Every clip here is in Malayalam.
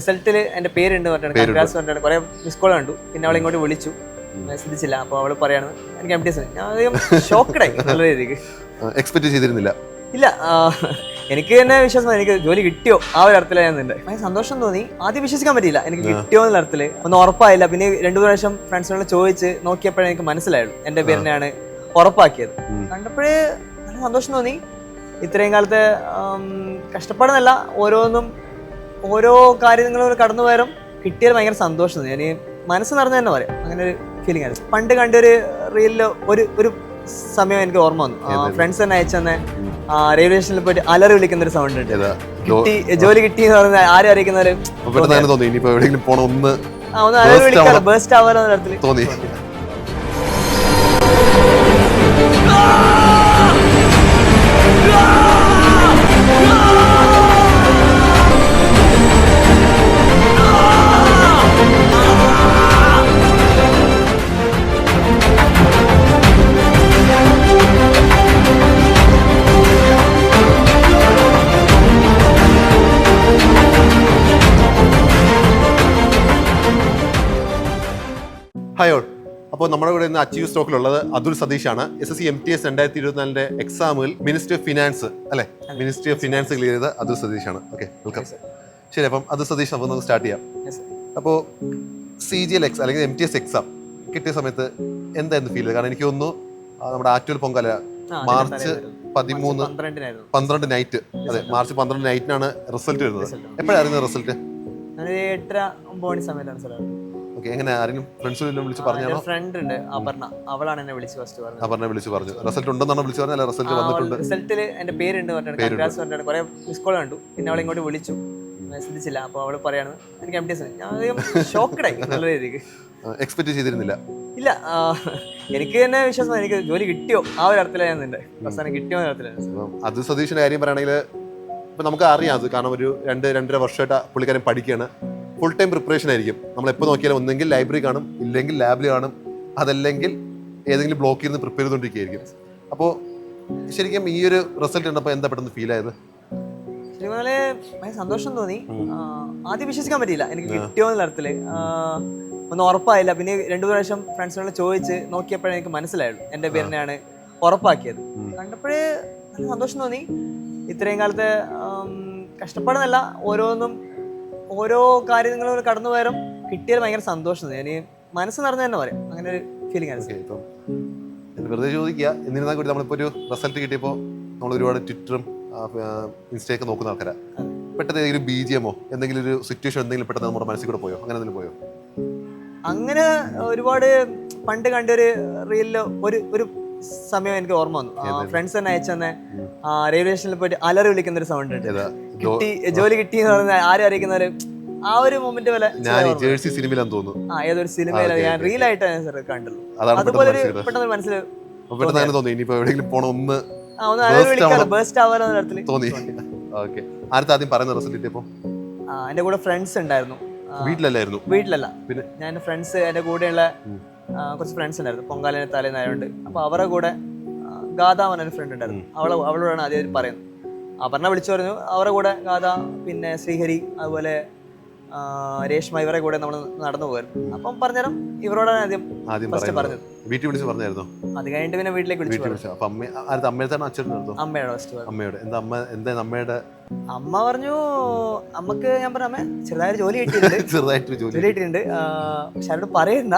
റിസൾട്ടിൽ എൻ്റെ പേരുണ്ട് പറഞ്ഞിട്ട് കൺഗ്രാസ് പറഞ്ഞിട്ട് കുറെ മിസ് കോൾ കണ്ടു. പിന്നെ അവളെ ഇങ്ങോട്ട് വിളിച്ചു, ശ്രദ്ധിച്ചില്ല. അപ്പോൾ അവള് പറയാണ് എനിക്ക് MTS. ഞാൻ അധികം ഷോക്കഡായി നല്ല രീതിക്ക്. എക്സ്പെക്ട് ചെയ്തിരുന്നില്ല. ഇല്ല, എനിക്ക് തന്നെ വിശ്വാസം, എനിക്ക് ജോലി കിട്ടിയോ ആ ഒരു അർത്ഥത്തിലായിരുന്നു. ഭയങ്കര സന്തോഷം തോന്നി. ആദ്യം വിശ്വസിക്കാൻ പറ്റിയില്ല എനിക്ക് കിട്ടിയോ എന്നുള്ള അർത്ഥത്തില്. ഒന്നും ഉറപ്പായില്ല. പിന്നെ 2 പ്രാവശ്യം ഫ്രണ്ട്സിനോട് ചോദിച്ച് നോക്കിയപ്പോഴേ എനിക്ക് മനസ്സിലായുള്ളൂ എൻ്റെ പേരിനെയാണ് ഉറപ്പാക്കിയത്. കണ്ടപ്പോഴേ നല്ല സന്തോഷം തോന്നി. ഇത്രയും കാലത്തെ കഷ്ടപ്പാടെന്നല്ല, ഓരോ കാര്യങ്ങളും കടന്നു പോയാലും കിട്ടിയത് ഭയങ്കര സന്തോഷം തോന്നി. ഞാൻ മനസ്സ് നിറഞ്ഞു തന്നെ പറയാം, അങ്ങനെ ഒരു ഫീലിംഗ് ആയിരുന്നു. പണ്ട് കണ്ടൊരു റീലില് ഒരു സമയം എനിക്ക് ഓർമ്മ വന്നു. ഫ്രണ്ട്സ് തന്നെ അയച്ചെന്നെ റെയിൽവേ സ്റ്റേഷനിൽ പോയിട്ട് അലറി വിളിക്കുന്ന ഒരു സൗണ്ട് ഉണ്ട്. ജോലി കിട്ടി എന്ന് പറഞ്ഞാൽ ആരും അറിയിക്കുന്നവര് ഒന്ന് അലറി വിളിക്കാറ് ബേസ്റ്റ് ആവാലോ എന്ന തരത്തില് തോന്നി. Hi all. അപ്പോൾ നമ്മുടെ കൂടെ ഇന്ന് അച്ചീവ് സ്റ്റോക്കിലുള്ളത് അതുൽ സതീഷാണ്. SSC MTS 2024 എക്സാമിൽ ministry of finance ministry of finance clear ചെയ്ത അതുൽ സതീഷാണ്. Okay, welcome. ശരി, അപ്പം അതുൽ സതീഷ് നമുക്ക് സ്റ്റാർട്ട് ചെയ്യാം. അപ്പോൾ CGL അല്ലെങ്കിൽ MTS എക്സാം കിട്ടിയ സമയത്ത് എന്തായിരുന്നു ഫീൽ? കാരണം എനിക്ക് തോന്നുന്നു നമ്മുടെ ആറ്റുവൽ പൊങ്കാല മാർച്ച് 12 നൈറ്റ്, അതെ, മാർച്ച് 12 നൈറ്റിനാണ് റിസൾട്ട് വരുന്നത്. എപ്പോഴായിരുന്നു റിസൾട്ട്? 8:30-9 മണി സമയത്താണ്. എങ്ങനെ ആരെങ്കിലും ഫ്രണ്ട്സ് വിളിച്ച് പറഞ്ഞാണോ? ഫ്രണ്ട് ഉണ്ട്, അപർണ, അവളാണ് എന്നെ വിളിച്ച് ഫസ്റ്റ് പറഞ്ഞത്. അപർണ വിളിച്ച് പറഞ്ഞു റിസൾട്ട് ഉണ്ടെന്നാണ് വിളിച്ച് പറഞ്ഞത്. റിസൾട്ട് വന്നിട്ടുണ്ട്. റിസൾട്ടിൽ എൻ്റെ പേരുണ്ട് പറഞ്ഞിട്ട് കൺഗ്രാസ് പറഞ്ഞിട്ട് കുറെ മിസ് കോൾ കണ്ടു. പിന്നെ അവളെ ഇങ്ങോട്ട് വിളിച്ചു, ശ്രദ്ധിച്ചില്ല. അപ്പോൾ അവള് പറയാണ് എനിക്ക് MTS. ഞാൻ അധികം ഷോക്കഡായി നല്ല രീതിക്ക്. എക്സ്പെക്ട് ചെയ്തിരുന്നില്ല. ഇല്ല, എനിക്ക് തന്നെ വിശ്വാസം, എനിക്ക് ജോലി കിട്ടിയോ ആ ഒരു അർത്ഥത്തിലായിരുന്നു എൻ്റെ അവസാനം കിട്ടിയോ എന്ന അർത്ഥത്തിലായിരുന്നു. അത് സതീഷിന്റെ കാര്യം പറയുകയാണെങ്കിൽ ഇപ്പൊ നമുക്ക് അറിയാം അത്, കാരണം ഒരു 2-2.5 വർഷമായിട്ട് പുള്ളിക്കാരൻ പഠിക്കുകയാണ്. ഫുൾ ടൈം പ്രിപ്പറേഷൻ ആയിരിക്കും. നമ്മൾ എപ്പോൾ നോക്കിയാലും ഒന്നെങ്കിൽ ലൈബ്രറി കാണും, ഇല്ലെങ്കിൽ ലാബിൽ കാണും, അതല്ലെങ്കിൽ ഏതെങ്കിലും ബ്ലോക്കിൽ നിന്ന് പ്രിപ്പയർ ചെയ്തുകൊണ്ടിരിക്കുകയായിരിക്കും. അപ്പോൾ ശരിക്കും ഈ ഒരു റിസൾട്ട് കണ്ടപ്പോൾ എന്താ പെട്ടെന്ന് ഫീൽ ആയത്? ശരിക്കും ഭയങ്കര സന്തോഷം തോന്നി. ആദ്യം വിശ്വസിക്കാൻ പറ്റിയില്ല എനിക്ക് കിട്ടിയോ എന്നുള്ള അർത്ഥത്തില്. ഒന്നും ഉറപ്പായില്ല. പിന്നെ 2 പ്രാവശ്യം ഫ്രണ്ട്സിനോട് ചോദിച്ച് നോക്കിയപ്പോഴേ എനിക്ക് മനസ്സിലായുള്ളൂ എൻ്റെ പേരിനെയാണ് ഉറപ്പാക്കിയത്. കണ്ടപ്പോഴേ നല്ല സന്തോഷം തോന്നി. ഇത്രയും കാലത്തെ കഷ്ടപ്പാടെന്നല്ല, ഓരോ കാര്യങ്ങളും കടന്നു പോയാലും കിട്ടിയത് ഭയങ്കര സന്തോഷം തോന്നി. ഞാൻ മനസ്സ് നിറഞ്ഞു തന്നെ പറയാം, അങ്ങനെ ഒരു ഫീലിംഗ് ആയിരുന്നു. ഇപ്പം വെറുതെ ചോദിക്കുക, എന്നിരുന്നാൽ കൂടി നമ്മളിപ്പോൾ ഒരു റിസൾട്ട് കിട്ടിയപ്പോൾ നമ്മൾ ഒരുപാട് ട്വിറ്ററും ഇൻസ്റ്റയൊക്കെ നോക്കുന്ന ആൾക്കാരാണ്. പെട്ടെന്ന് ഏതെങ്കിലും BGM എന്തെങ്കിലും ഒരു സിറ്റുവേഷൻ എന്തെങ്കിലും പെട്ടെന്ന് നമ്മുടെ മനസ്സിൽ കൂടെ പോയോ? അങ്ങനെ എന്തെങ്കിലും പോയോ? അങ്ങനെ ഒരുപാട് പണ്ട് കണ്ടൊരു റീലില് ഒരു സമയം എനിക്ക് ഓർമ്മ വന്നു. ഫ്രണ്ട്സ് തന്നെ അയച്ചെന്നെ റെയിൽവേ സ്റ്റേഷനിൽ പോയിട്ട് അലറി വിളിക്കുന്ന ഒരു സൗണ്ട് ഉണ്ട്. ജോലി കിട്ടി എന്ന് പറഞ്ഞാൽ ആരും അറിയിക്കുന്നവര് ആ ഒരു മൊമെന്റ് പോലെ സിനിമയിലാന്ന് തോന്നുന്നു. ഏതൊരു സിനിമയില ഞാൻ റീലായിട്ടാണ് കണ്ടുള്ളൂ. അതുപോലെ പെട്ടെന്ന് മനസ്സിൽ ബേസ്റ്റ് ആവാലോ തോന്നി. ആദ്യം പറയുന്ന റിസൾട്ട് ഇപ്പോ എന്റെ കൂടെ ഫ്രണ്ട്സ് ഉണ്ടായിരുന്നു. വീട്ടിലല്ല, പിന്നെ ഞാൻ ഫ്രണ്ട്സ്, എന്റെ കൂടെയുള്ള കുറച്ച് ഫ്രണ്ട്സ് ഉണ്ടായിരുന്നു. പൊങ്കാലിന് തലേന്നായതുകൊണ്ട്. അപ്പൊ അവരുടെ കൂടെ ഗാഥ പറഞ്ഞൊരു ഫ്രണ്ട് ഉണ്ടായിരുന്നു. അവളോടാണ് ആദ്യം പറയുന്നത്. അപർണ വിളിച്ചു പറഞ്ഞു. അവരുടെ കൂടെ ഗാഥ, പിന്നെ ശ്രീഹരി, അതുപോലെ രേഷ്മ, ഇവരെ കൂടെ നമ്മൾ നടന്നു പോയിരുന്നു. അപ്പം പറഞ്ഞേരം ഇവരോടാണ് ആദ്യം ഫസ്റ്റ് പറഞ്ഞത്. വീട്ടിൽ വിളിച്ച് പറഞ്ഞായിരുന്നു. അത് കഴിഞ്ഞിട്ട് പിന്നെ വീട്ടിലേക്ക് വിളിച്ചു. അമ്മ പറഞ്ഞു, അമ്മക്ക് ഞാൻ പറഞ്ഞു അമ്മ ചെറുതായിട്ട് ജോലി കിട്ടിയിട്ടുണ്ട്, പക്ഷെ അവരോട് പറയണ്ട,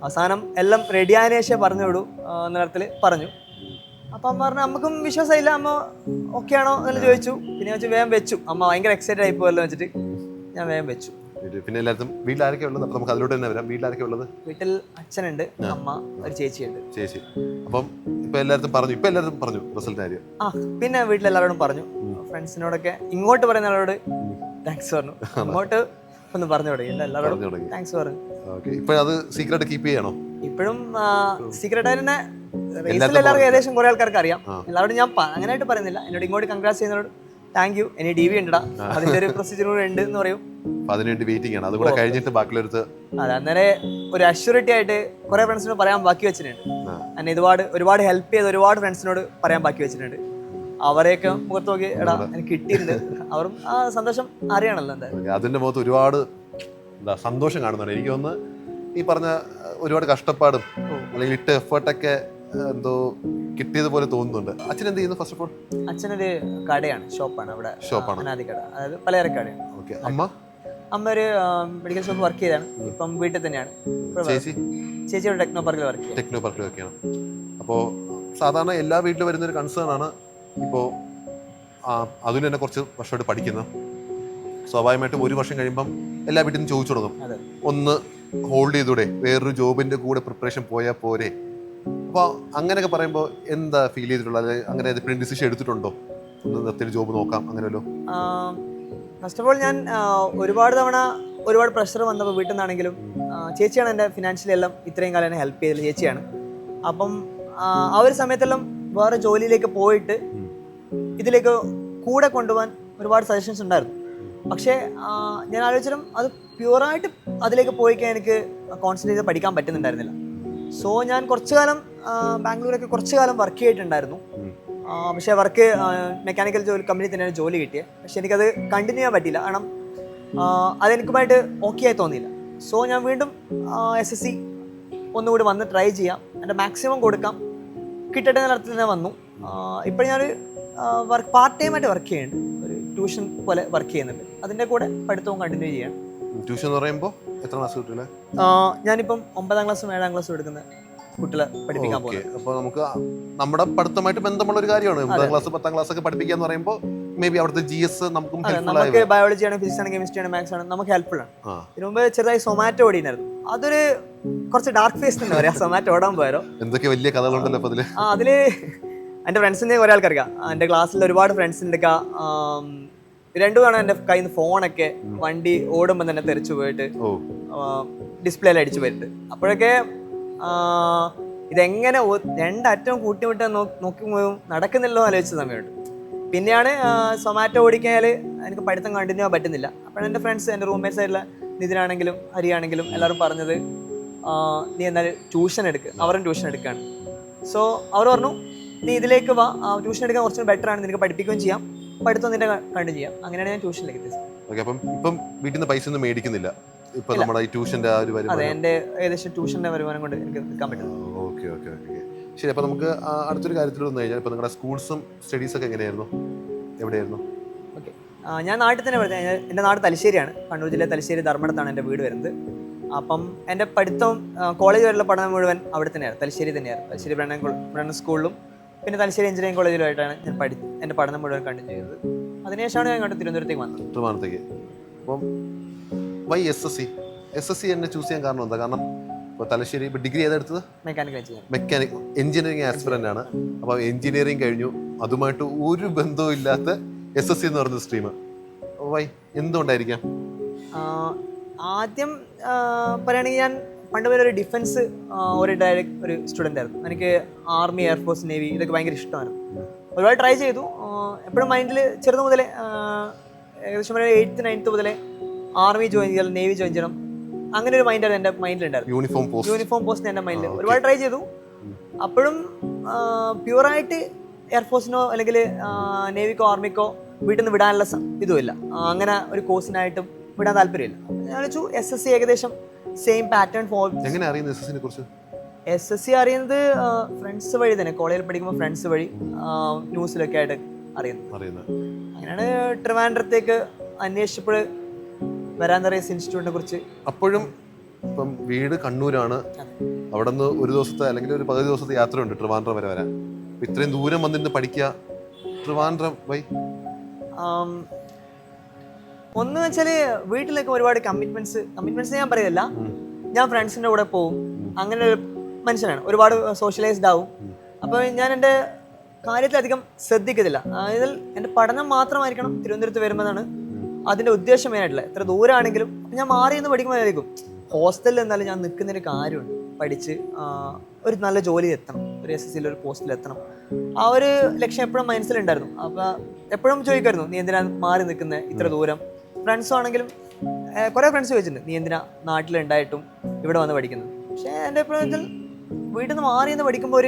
അവസാനം എല്ലാം റെഡി ആയതിനു ശേഷം പറഞ്ഞു വിടൂ എന്ന തരത്തില് പറഞ്ഞു. അപ്പൊ അമ്മ പറഞ്ഞു അമ്മക്കും വിശ്വാസമില്ല, അമ്മ ഓക്കെ ആണോ എന്ന് ചോദിച്ചു. പിന്നെ വെച്ച് വേഗം വെച്ചു. അമ്മ ഭയങ്കര എക്സൈറ്റഡ് ആയി പോയല്ലോ വെച്ചിട്ട് ഞാൻ വേഗം വെച്ചു. പിന്നെ എല്ലാവരും വീട്ടിൽ ആരൊക്കെ ഉള്ളത്? അപ്പൊ നമുക്ക് അതിലോട്ട് തന്നെ വരാം. വീട്ടിൽ ആരൊക്കെ ഉള്ളത്? വീട്ടിൽ അച്ഛനുണ്ട്, അമ്മ, ഒരു ചേച്ചിയുണ്ട്. അപ്പം ഇപ്പൊ എല്ലാവരും പറഞ്ഞു റിസൾട്ട് കാര്യം. പിന്നെ വീട്ടിലെല്ലാവരോടും പറഞ്ഞു. ഫ്രണ്ട്സിനോടൊക്കെ ഇങ്ങോട്ട് പറയുന്ന ആളോട് താങ്ക്സ് പറഞ്ഞു. ഇങ്ങോട്ട് ഒന്ന് പറഞ്ഞു തുടങ്ങി, എല്ലാവരോടും താങ്ക്സ് പറഞ്ഞു. ഇപ്പൊ അത് സീക്രട്ട് കീപ്പ് ചെയ്യണോ? ഇപ്പോഴും സീക്രട്ട് ആയിട്ട് തന്നെ എല്ലാവർക്കും ഏകദേശം കുറെ ആൾക്കാർക്ക് അറിയാം. എല്ലാവരോടും ഞാൻ അങ്ങനെയായിട്ട് പറയുന്നില്ല. എന്നോട് ഇങ്ങോട്ട് കൺഗ്രാസ് ചെയ്യുന്നവരോട് താങ്ക് യു. ഇനി DV ഉണ്ടടാ, അതിന്റെ ഒരു പ്രൊസീജിയർ കൂടെ ഉണ്ട് എന്ന് പറയും. അതിനുവേണ്ടി വെയിറ്റിംഗ് ആണ്. അതുകൂടെ കഴിഞ്ഞിട്ട് ബാക്കിയുള്ളവർക്ക് അതെ, അന്നേരം ഒരു അഷ്യൂരിറ്റി ആയിട്ട് കുറെ ഫ്രണ്ട്സിനോട് പറയാൻ ബാക്കി വെച്ചിട്ടുണ്ട്. എന്നെ ഒരുപാട് ഹെൽപ്പ് ചെയ്ത് ഒരുപാട് ഫ്രണ്ട്സിനോട് പറയാൻ ബാക്കി വെച്ചിട്ടുണ്ട്. അവരെയൊക്കെ മുഖത്ത് നോക്കി എടാ എനിക്ക് കിട്ടിയിട്ടുണ്ട് അവരും ആ സന്തോഷം അറിയണല്ലോ എന്തായാലും. അതിന്റെ മുഖത്ത് ഒരുപാട് എന്താ സന്തോഷം കാണുന്നുണ്ട്. എനിക്ക് തോന്നുന്നു ഈ പറഞ്ഞ ഒരുപാട് കഷ്ടപ്പാടും അല്ലെങ്കിൽ ഇട്ട എഫേർട്ടൊക്കെ എന്തോ കിട്ടിയതുപോലെ തോന്നുന്നുണ്ട്. അച്ഛൻ എന്ത് ചെയ്യുന്നു? ഫസ്റ്റ് ഓഫ് ഓൾ അച്ഛനൊരു കടയാണ്, ഷോപ്പാണ് അവിടെ, അനാദി കട, അതായത് പലചരക്കടയാണ്. ഓക്കെ. അമ്മ ഒരു മെഡിക്കൽ ഷോപ്പ് വർക്ക് ചെയ്താണ്, ഇപ്പം വീട്ടിൽ തന്നെയാണ്. ചേച്ചി ഒരു ടെക്നോ പാർക്കിൽ വർക്ക് ചെയ്യും. ടെക്നോ പാർക്കിൽ വർക്ക് ചെയ്യണം. അപ്പോൾ സാധാരണ എല്ലാ വീട്ടിലും വരുന്നൊരു കൺസേൺ ആണ്, ഇപ്പോൾ അതിന് തന്നെ കുറച്ച് വർഷമായിട്ട് പഠിക്കുന്നത്. സ്വാഭാവികമായിട്ടും ഒരു വർഷം കഴിയുമ്പം എല്ലാ വീട്ടിൽ നിന്നും ചോദിച്ചു തുടങ്ങും, ഒന്ന് ഹോൾഡ് ചെയ്തൂടെ, വേറൊരു ജോബിന്റെ കൂടെ പ്രിപ്പറേഷൻ പോയാൽ പോരെ. അപ്പോൾ അങ്ങനെയൊക്കെ പറയുമ്പോൾ എന്താ ഫീൽ ചെയ്തിട്ടുള്ളത്? അങ്ങനെ എപ്പോഴും ഡിസിഷൻ എടുത്തിട്ടുണ്ടോ, ഒന്ന് നിർത്തിയൊരു ജോബ് നോക്കാം അങ്ങനെയല്ലോ? ഫസ്റ്റ് ഓഫ് ഓൾ ഞാൻ ഒരുപാട് തവണ ഒരുപാട് പ്രഷർ വന്നപ്പോൾ വീട്ടിൽ നിന്നാണെങ്കിലും ചേച്ചിയാണ് എൻ്റെ ഫിനാൻഷ്യലി എല്ലാം ഇത്രയും കാലം എന്നെ ഹെൽപ്പ് ചെയ്തത്, ചേച്ചിയാണ്. അപ്പം ആ ഒരു സമയത്തെല്ലാം വേറെ ജോലിയിലേക്ക് പോയിട്ട് ഇതിലേക്ക് കൂടെ കൊണ്ടുപോകാൻ ഒരുപാട് സജഷൻസ് ഉണ്ടായിരുന്നു. പക്ഷേ ഞാൻ ആലോചിച്ചാലും അത് പ്യുവറായിട്ട് അതിലേക്ക് പോയിക്കാൻ എനിക്ക് കോൺസെൻട്രേറ്റ് ചെയ്ത് പഠിക്കാൻ പറ്റുന്നുണ്ടായിരുന്നില്ല. സോ ഞാൻ കുറച്ചു കാലം ബാംഗ്ലൂരൊക്കെ കുറച്ചു കാലം വർക്ക് ചെയ്തിട്ടുണ്ടായിരുന്നു. പക്ഷേ വർക്ക് മെക്കാനിക്കൽ കമ്പനി തന്നെയാണ് ജോലി കിട്ടിയത്. പക്ഷെ എനിക്കത് കണ്ടിന്യൂ ചെയ്യാൻ പറ്റിയില്ല, കാരണം അതെനിക്കുമായിട്ട് ഓക്കെ ആയി തോന്നിയില്ല. സോ ഞാൻ വീണ്ടും SSC ഒന്നുകൂടി വന്ന് ട്രൈ ചെയ്യാം, എൻ്റെ മാക്സിമം കൊടുക്കാം, കിട്ടട്ടെ എന്ന അർത്ഥത്തിൽ തന്നെ വന്നു. ഇപ്പോൾ ഞാൻ പാർട്ട് ടൈം ആയിട്ട് വർക്ക് ചെയ്യുന്നുണ്ട്, ഒരു ട്യൂഷൻ പോലെ വർക്ക് ചെയ്യുന്നുണ്ട്. അതിൻ്റെ കൂടെ പഠിത്തവും കണ്ടിന്യൂ ചെയ്യണം. ട്യൂഷൻ എന്ന് പറയുമ്പോൾ എത്ര ക്ലാസ് കിട്ടില്ല? ഞാനിപ്പം 9ാം ക്ലാസ്സും 7ാം ക്ലാസ്സും എടുക്കുന്ന കുട്ടികളെ പഠിപ്പിക്കാൻ പോകും. അപ്പോൾ നമുക്ക് നമ്മുടെ പഠിത്തമായിട്ട് ബന്ധമുള്ള ഒരു കാര്യമാണ് 9ാം ക്ലാസ് 10ാം ക്ലാസ് ഒക്കെ പഠിപ്പിക്കുക എന്ന് പറയുമ്പോൾ മേ ബി അവിടുത്തെ GS നമുക്ക് ബയോളജി ആണ്, ഫിസിക്സ് ആണ്, കെമിസ്ട്രി ആണ്, മാത്സ് ആണ്, നമുക്ക് ഹെൽപ്ഫുൾ ആണ്. ഇതിനു മുമ്പ് ചെറുതായി സൊമാറ്റോ ഓടിയിരുന്നു, അതൊരു കുറച്ച് ഡാർക്ക് ഫേസ് എന്ന് പറയാം. സൊമാറ്റോ ഓടാൻ പോയാലോ എന്തൊക്കെ വലിയ കഥകളുണ്ടല്ലോ അതില്. എൻ്റെ ഫ്രണ്ട്സിനെ കുറെ ആൾക്കാർക്ക്, എൻ്റെ ക്ലാസ്സിൽ ഒരുപാട് ഫ്രണ്ട്സിൻ്റെ ഒക്കെ 2 തവണ എൻ്റെ കയ്യിൽ നിന്ന് ഫോണൊക്കെ വണ്ടി ഓടുമ്പോൾ തന്നെ തെറിച്ചു പോയിട്ട് ഡിസ്പ്ലേയിൽ അടിച്ചു പോയിട്ട്. അപ്പോഴൊക്കെ ഇതെങ്ങനെ 2 അറ്റവും കൂട്ടിമുട്ടാൻ നോക്കുമ്പോഴും നടക്കുന്നില്ലോ ആലോചിച്ച സമയമുണ്ട്. പിന്നെയാണ് സൊമാറ്റോ ഓടിക്കാൽ എനിക്ക് പഠിത്തം കണ്ടിന്യൂ ചെയ്യാൻ പറ്റുന്നില്ല. അപ്പോഴാണ് എൻ്റെ ഫ്രണ്ട്സ്, എൻ്റെ റൂംമേറ്റ്സ് ആയിട്ടുള്ള നിതിനാണെങ്കിലും ഹരിയാണെങ്കിലും എല്ലാവരും പറഞ്ഞത് നീ എന്നാലും ട്യൂഷൻ എടുക്കുക. അവരും ട്യൂഷൻ എടുക്കുകയാണ്. സോ അവർ പറഞ്ഞു നീ ഇതിലേക്ക് വാ, ട്യൂഷൻ എടുക്കാൻ കുറച്ചും ബെറ്റർ ആണ്, നിനക്ക് പഠിപ്പിക്കുകയും ചെയ്യാം, പഠിത്തം നിന്റെ കണ്ടിന്യൂ ചെയ്യാം. അങ്ങനെയാണ് ഞാൻ ട്യൂഷനിലേക്ക് എത്തിയത്. ഇപ്പം വീട്ടിൽ നിന്ന് പൈസ ഒന്നും മേടിക്കുന്നില്ല? ഇപ്പൊ നമ്മുടെ ഈ ട്യൂഷന്റെ ആ ഒരു വരുമാനം? അതെ, എൻ്റെ ഏകദേശം ട്യൂഷന്റെ വരുമാനം കൊണ്ട് എനിക്ക് നിൽക്കാൻ പറ്റും. ഓക്കെ. ശരി. അപ്പൊ നമുക്ക് അടുത്തൊരു കാര്യത്തിൽ വന്നു കഴിഞ്ഞാൽ ഇപ്പൊ നിങ്ങളുടെ സ്കൂൾസും സ്റ്റഡീസ് ഒക്കെ എങ്ങനെയായിരുന്നു, എവിടെയായിരുന്നു? ഓക്കെ, ഞാൻ നാട്ടിൽ തന്നെ പഠിച്ചത്. എൻ്റെ നാട് തലശ്ശേരിയാണ്, കണ്ണൂർ ജില്ല തലശ്ശേരി ധർമ്മടത്താണ് എൻ്റെ വീട് വരുന്നത്. അപ്പം എൻ്റെ പഠിത്തം കോളേജ് വരെയുള്ള പഠനം മുഴുവൻ അവിടെ തന്നെയാണ്, തലശ്ശേരി തന്നെയായിരുന്നു. തലശ്ശേരി ബ്രണ്ണൻ സ്കൂളിലും പിന്നെ തലശ്ശേരി എഞ്ചിനീയറിംഗ് കോളേജിലുമായിട്ടാണ് ഞാൻ എൻ്റെ പഠനം മുഴുവൻ കണ്ടിന്യൂ ചെയ്തത്. അതിനുശേഷമാണ് ഞാൻ ഇങ്ങോട്ട് തിരുവനന്തപുരത്തേക്ക് വന്നത്. ട്രിവാൻഡ്രത്തേക്ക്. അപ്പം വൈ SSC എന്നെ ചൂസ് ചെയ്യാൻ കാരണം എന്താ? കാരണം ഇപ്പോൾ തലശ്ശേരി ഇപ്പോൾ ഡിഗ്രി ഏതെടുത്തത്? മെക്കാനിക് എഞ്ചിനീയറിംഗ് ആസ്പിറൻ്റ് ആണ്. അപ്പോൾ എഞ്ചിനീയറിംഗ് കഴിഞ്ഞു, അതുമായിട്ട് ഒരു ബന്ധവും ഇല്ലാത്ത SSC എന്ന് പറയുന്ന സ്ട്രീം. വൈ, എന്തുകൊണ്ടായിരിക്കാം? ആദ്യം പറയുകയാണെങ്കിൽ ഞാൻ പണ്ട് വരെ ഒരു ഡിഫൻസ് ഓറിയന്റഡ് ഒരു സ്റ്റുഡൻ്റ് ആയിരുന്നു. എനിക്ക് ആർമി, എയർഫോഴ്സ്, നേവി ഇതൊക്കെ ഭയങ്കര ഇഷ്ടമായിരുന്നു. ഒരുപാട് ട്രൈ ചെയ്തു. എപ്പോഴും മൈൻഡിൽ ചെറുത് മുതലേ ഏകദേശം ഒരു 8th 9th മുതലേ ആർമി ജോയിൻ ചെയ്യണം, നേവി ജോയിൻ ചെയ്യണം, അങ്ങനെ ഒരു മൈൻഡാണ് എൻ്റെ മൈൻഡിലുണ്ടായിരുന്നു. യൂണിഫോം പോസ്റ്റ് എൻ്റെ മൈൻഡിൽ ഒരുപാട് ട്രൈ ചെയ്തു. അപ്പോഴും പ്യുവറായിട്ട് എയർഫോഴ്സിനോ അല്ലെങ്കിൽ നേവിക്കോ ആർമിക്കോ വീട്ടിൽ നിന്ന് വിടാനുള്ള ഇതുമില്ല, അങ്ങനെ ഒരു കോഴ്സിനായിട്ടും വിടാൻ താല്പര്യമില്ല. ഞാൻ വെച്ചു SSC ഏകദേശം സെയിം പാറ്റേൺ ഫോളോ. എങ്ങനെ അറിയുന്നത് SSCനെ കുറിച്ച്? SSC അറിയുന്നത് ഫ്രണ്ട്സ് വഴി തന്നെ, കോളേജിൽ പഠിക്കുമ്പോൾ ഫ്രണ്ട്സ് വഴി ന്യൂസിലൊക്കെ ആയിട്ട് അറിയുന്നത്. അങ്ങനെയാണ് ട്രിവാൻഡ്രത്തേക്ക് അന്വേഷിച്ചപ്പോൾ വരാന്ത റേസ് ഇൻസ്റ്റിറ്റ്യൂട്ടിനെ കുറിച്ച്. അപ്പോഴും ഇപ്പം വീട് കണ്ണൂരാണ്, അവിടെ നിന്ന് ഒരു ദിവസത്തെ അല്ലെങ്കിൽ ഒരു പകുതി ദിവസത്തെ യാത്രയുണ്ട് ട്രിവാൻഡ്രം വരെ വരാൻ. ഇത്രയും ദൂരം വന്നിരുന്ന് പഠിക്കുക, ട്രിവാൻഡ്രം വൈ? ഒന്ന് വെച്ചാൽ വീട്ടിലൊക്കെ ഒരുപാട് കമ്മിറ്റ്മെന്റ്സ് ഞാൻ പറയില്ല, ഞാൻ ഫ്രണ്ട്സിൻ്റെ കൂടെ പോകും, അങ്ങനെ ഒരു മനുഷ്യനാണ്, ഒരുപാട് സോഷ്യലൈസ്ഡ് ആവും. അപ്പോൾ ഞാൻ എൻ്റെ കാര്യത്തിലധികം ശ്രദ്ധിക്കത്തില്ല. അതായത് എൻ്റെ പഠനം മാത്രമായിരിക്കണം തിരുവനന്തപുരത്ത് വരുമ്പോഴാണ് അതിൻ്റെ ഉദ്ദേശം മെയിനായിട്ടുള്ള. എത്ര ദൂരമാണെങ്കിലും ഞാൻ മാറി നിന്ന് പഠിക്കുമ്പോഴായിരിക്കും ഹോസ്റ്റലിൽ എന്നാലും ഞാൻ നിൽക്കുന്നൊരു കാര്യമുണ്ട്, പഠിച്ച് ഒരു നല്ല ജോലി എത്തണം, ഒരു SSCയിൽ ഒരു പോസ്റ്റിൽ എത്തണം, ആ ഒരു ലക്ഷ്യം എപ്പോഴും മനസ്സിലുണ്ടായിരുന്നു. അപ്പോൾ എപ്പോഴും ചോദിക്കായിരുന്നു നീ എന്തിനാ മാറി നിൽക്കുന്നത് ഇത്ര ദൂരം. ഫ്രണ്ട്സും ആണെങ്കിലും കുറേ ഫ്രണ്ട്സ് ചോദിച്ചിട്ടുണ്ട് നീ എന്തിനാ നാട്ടിലുണ്ടായിട്ടും ഇവിടെ വന്ന് പഠിക്കുന്നത്. പക്ഷേ എൻ്റെ എപ്പോഴും വെച്ചാൽ വീട്ടിൽ നിന്ന് മാറി നിന്ന് പഠിക്കുമ്പോൾ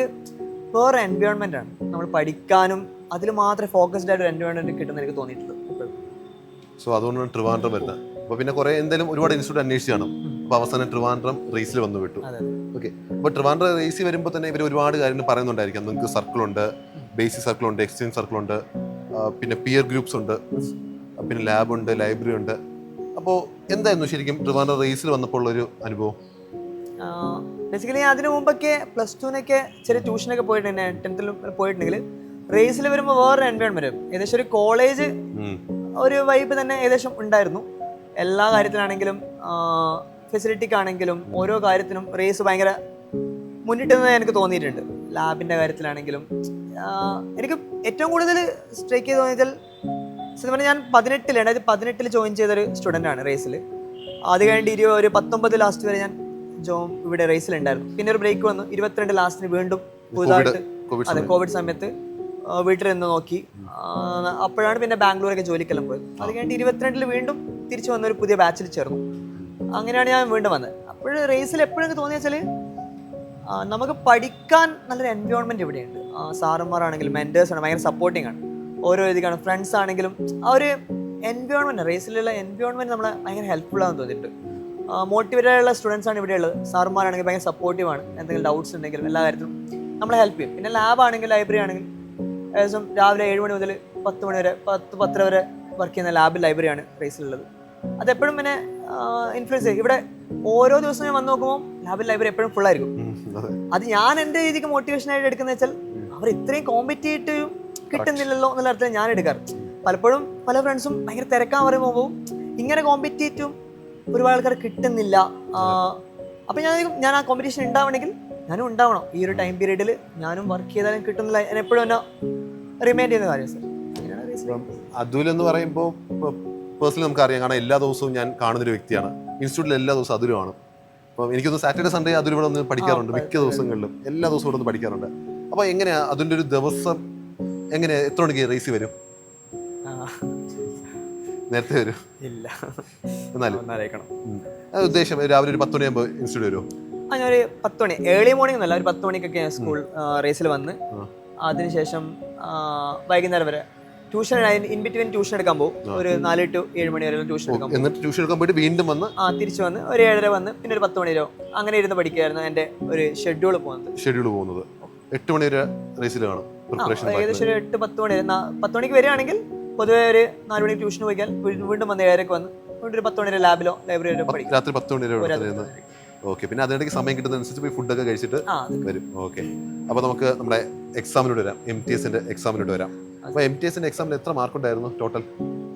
വേറെ എൻവയോൺമെന്റ് ആണ്. നമ്മൾ പഠിക്കാനും അതിൽ മാത്രമേ ഫോക്കസ്ഡ് ആയിട്ട് ഒരു എൻവയോൺമെന്റ് കിട്ടുന്ന എനിക്ക് തോന്നിയിട്ടുള്ളത് എപ്പോഴും. സോ അതുകൊണ്ടാണ് ട്രിവാൻഡ്രം വരുന്നത്. അപ്പോൾ പിന്നെ കുറേ എന്തായാലും ഒരുപാട് ഇൻസ്റ്റിറ്റ്യൂട്ട് അന്വേഷിച്ച് കാണും. അപ്പോൾ അവസാനം ട്രിവാൻഡ്രം റേസിൽ വന്നു വിട്ടു. ഓക്കെ, അപ്പോൾ ട്രിവാൻഡ്രം റേസിൽ വരുമ്പോൾ തന്നെ ഇവർ ഒരുപാട് കാര്യങ്ങൾ പറയുന്നുണ്ടായിരിക്കാം. നിങ്ങൾക്ക് സർക്കിളുണ്ട്, ബേസിക് സർക്കിളുണ്ട്, എക്സ്ചേഞ്ച് സർക്കിളുണ്ട്, പിന്നെ പിയർ ഗ്രൂപ്പ്സ് ഉണ്ട്, പിന്നെ ലാബുണ്ട്, ലൈബ്രറി ഉണ്ട്. അപ്പോൾ എന്തായിരുന്നു ശരിക്കും ട്രിവാൻഡ്രം റേസിൽ വന്നപ്പോൾ ഉള്ളൊരു അനുഭവം? ബേസിക്കലി അതിനു മുമ്പൊക്കെ പ്ലസ് ടുവിനൊക്കെ ചെറിയ ട്യൂഷനൊക്കെ പോയിട്ടുണ്ടെങ്കിൽ 10th പോയിട്ടുണ്ടെങ്കിൽ റേസിൽ വരുമ്പോൾ വേറൊരു എൻവയോൺമെന്റ് ഏകദേശം ഒരു കോളേജ് ഒരു വൈബ് തന്നെ ഏകദേശം ഉണ്ടായിരുന്നു. എല്ലാ കാര്യത്തിലാണെങ്കിലും ഫെസിലിറ്റിക്കാണെങ്കിലും ഓരോ കാര്യത്തിനും റേസ് ഭയങ്കര മുന്നിട്ടെന്ന് എനിക്ക് തോന്നിയിട്ടുണ്ട്. ലാബിൻ്റെ കാര്യത്തിലാണെങ്കിലും എനിക്ക് ഏറ്റവും കൂടുതൽ സ്ട്രൈക്ക് ചെയ്ത് തോന്നിയാൽ സത്യം പറഞ്ഞാൽ ഞാൻ 2018 ജോയിൻ ചെയ്തൊരു സ്റ്റുഡൻ്റ് ആണ് റേസിൽ. അത് കഴിഞ്ഞിട്ട് ഒരു 19 ലാസ്റ്റ് വരെ ഞാൻ ഇവിടെ റേസിലുണ്ടായിരുന്നു. പിന്നെ ഒരു ബ്രേക്ക് വന്നു. 22 ലാസ്റ്റിന് വീണ്ടും പുതുതായിട്ട് കോവിഡ് സമയത്ത് വീട്ടിൽ നിന്ന് നോക്കി. അപ്പോഴാണ് പിന്നെ ബാംഗ്ലൂരൊക്കെ ജോലിക്കെല്ലാം പോയത്. അത് കഴിഞ്ഞിട്ട് 22 വീണ്ടും തിരിച്ചു വന്ന ഒരു പുതിയ ബാച്ചിൽ ചേർന്നു. അങ്ങനെയാണ് ഞാൻ വീണ്ടും വന്നത്. അപ്പോൾ റേസിൽ എപ്പോഴും എനിക്ക് തോന്നിയ വെച്ചാൽ നമുക്ക് പഠിക്കാൻ നല്ലൊരു എൻവയോൺമെൻറ്റ് ഇവിടെയുണ്ട്. സാറന്മാരാണെങ്കിലും മെൻറ്റേഴ്സാണ് ഭയങ്കര സപ്പോർട്ടിങ് ആണ്. ഓരോ രീതിക്കാണ് ഫ്രണ്ട്സ് ആണെങ്കിലും ആ ഒരു എൻവയോൺമെൻറ്റ് റേസിലുള്ള എൻവയോൺമെൻറ്റ് നമ്മളെ ഭയങ്കര ഹെൽപ്ഫുൾ ആണെന്ന് തോന്നിയിട്ടുണ്ട്. മോട്ടിവേറ്റഡ് ആയുള്ള സ്റ്റുഡൻസ് ആണ് ഇവിടെ ഉള്ളത്. സാർമാരാണെങ്കിൽ ഭയങ്കര സപ്പോർട്ടീവാണ്. എന്തെങ്കിലും ഡൗട്ട്സ് ഉണ്ടെങ്കിലും എല്ലാ കാര്യത്തിലും നമ്മളെ ഹെൽപ്പ് ചെയ്യും. പിന്നെ ലാബാണെങ്കിൽ ലൈബ്രറി ആണെങ്കിൽ ഏകദേശം രാവിലെ 7 മണി മുതൽ 10 മണി വരെ 10-10 വരെ വർക്ക് ചെയ്യുന്ന ലൈബ്രറിയാണ് റേസിലുള്ളത്. അതെപ്പോഴും പിന്നെ ഇൻഫ്ലുവൻസ് ചെയ്യും. ഇവിടെ ഓരോ ദിവസവും ഞാൻ വന്ന് നോക്കുമ്പോൾ ലൈബ്രറി എപ്പോഴും ഫുൾ ആയിരിക്കും. അത് ഞാൻ എൻ്റെ രീതിക്ക് മോട്ടിവേഷനായിട്ട് എടുക്കുന്നത് വെച്ചാൽ അവർ ഇത്രയും കോമ്പറ്റേറ്റീവ് കിട്ടുന്നില്ലല്ലോ എന്നുള്ള അർത്ഥത്തിൽ ഞാൻ എടുക്കാറ്. പലപ്പോഴും പല ഫ്രണ്ട്സും ഭയങ്കര തിരക്കാൻ പറയുമ്പോൾ ഇങ്ങനെ കോമ്പറ്റേറ്റീവും ഒരുപാട് ആൾക്കാർ കിട്ടുന്നില്ല. അപ്പം ഞാൻ ആ കോമ്പറ്റീഷൻ ഉണ്ടാവണമെങ്കിൽ ഞാനും ഉണ്ടാവണം. ഈ ഒരു ടൈം പീരീഡിൽ ഞാനും വർക്ക് ചെയ്താലും കിട്ടുന്നില്ല. ഞാൻ എപ്പോഴും എന്നെ റിമൈൻഡ് ചെയ്യുന്ന കാര്യം സാർ. അതുൽ എന്ന് പറയുമ്പോൾ പേഴ്സണലി നമുക്കറിയാം. കാരണം എല്ലാ ദിവസവും ഞാൻ കാണുന്നൊരു വ്യക്തിയാണ്. ഇൻസ്റ്റിറ്റ്യൂട്ടിൽ എല്ലാ ദിവസവും അതുലുമാണ്. അപ്പം എനിക്കൊന്ന് സാറ്റർഡേ സൺഡേ അതിൽ ഇവിടെ ഒന്ന് പഠിക്കാറുണ്ട്. മിക്ക ദിവസങ്ങളിലും എല്ലാ ദിവസവും ഇവിടെ ഒന്ന് പഠിക്കാറുണ്ട്. അപ്പോൾ എങ്ങനെയാണ് അതിൻ്റെ ഒരു ദിവസം എങ്ങനെയാ എത്ര മണിക്ക് റേസ് വരും? നേരത്തെ വരും? ഇല്ല, എന്നാലും ഉദ്ദേശം രാവിലെ ഒരു 10 മണിയാകുമ്പോൾ ഇൻസ്റ്റിറ്റ്യൂട്ട് വരുമോ? ഞാനൊരു 10 മണി ഏർലി മോർണിംഗ് എന്നല്ല, ഒരു 10 മണിക്കൊക്കെ സ്കൂൾ റേസിൽ വന്ന് അതിനുശേഷം വൈകുന്നേരം വരെ ട്യൂഷൻ ഇൻ ബിറ്റ്വീൻ ട്യൂഷൻ എടുക്കാൻ പോകും. ഒരു 4 to 7 മണി വരെ ട്യൂഷൻ എടുക്കാൻ പോകും. എന്നിട്ട് ട്യൂഷൻ എടുക്കാൻ പോയിട്ട് വീണ്ടും വന്ന് തിരിച്ചു വന്ന് ഒരു 7:30 വന്ന് പിന്നെ ഒരു 10 മണി വരെ അങ്ങനെ ഇരുന്ന് പഠിക്കുകയായിരുന്നു എൻ്റെ ഒരു ഷെഡ്യൂൾ പോകുന്നത്. 8 മണി വരെ റേസിൽ കാണും. ഏകദേശം ഒരു 8-10 മണി വരെ. 10 മണിക്ക് വരികയാണെങ്കിൽ പൊതുവെ ഒരു 4 മണിക്ക് ട്യൂഷൻ പോയിക്കാൻ വീണ്ടും വന്ന് 7:30 വന്ന് വീണ്ടും ഒരു 10 മണി വരെ ലാബിലോ ലൈബ്രറിയിലോ പഠിക്കും. രാത്രി 10 മണി വരെ. ഓക്കെ, പിന്നെ അതിനിടയ്ക്ക് സമയം കിട്ടുന്നതനുസരിച്ച് പോയി ഫുഡൊക്കെ കഴിച്ചിട്ട് വരും. ഓക്കെ, അപ്പോൾ നമുക്ക് നമ്മുടെ എക്സാമിനോട് വരാം. MTSന്റെ എക്സാമിനോട് വരാം. അപ്പോൾ MTSന്റെ എക്സാമിൽ എത്ര മാർക്ക് ഉണ്ടായിരുന്നു ടോട്ടൽ?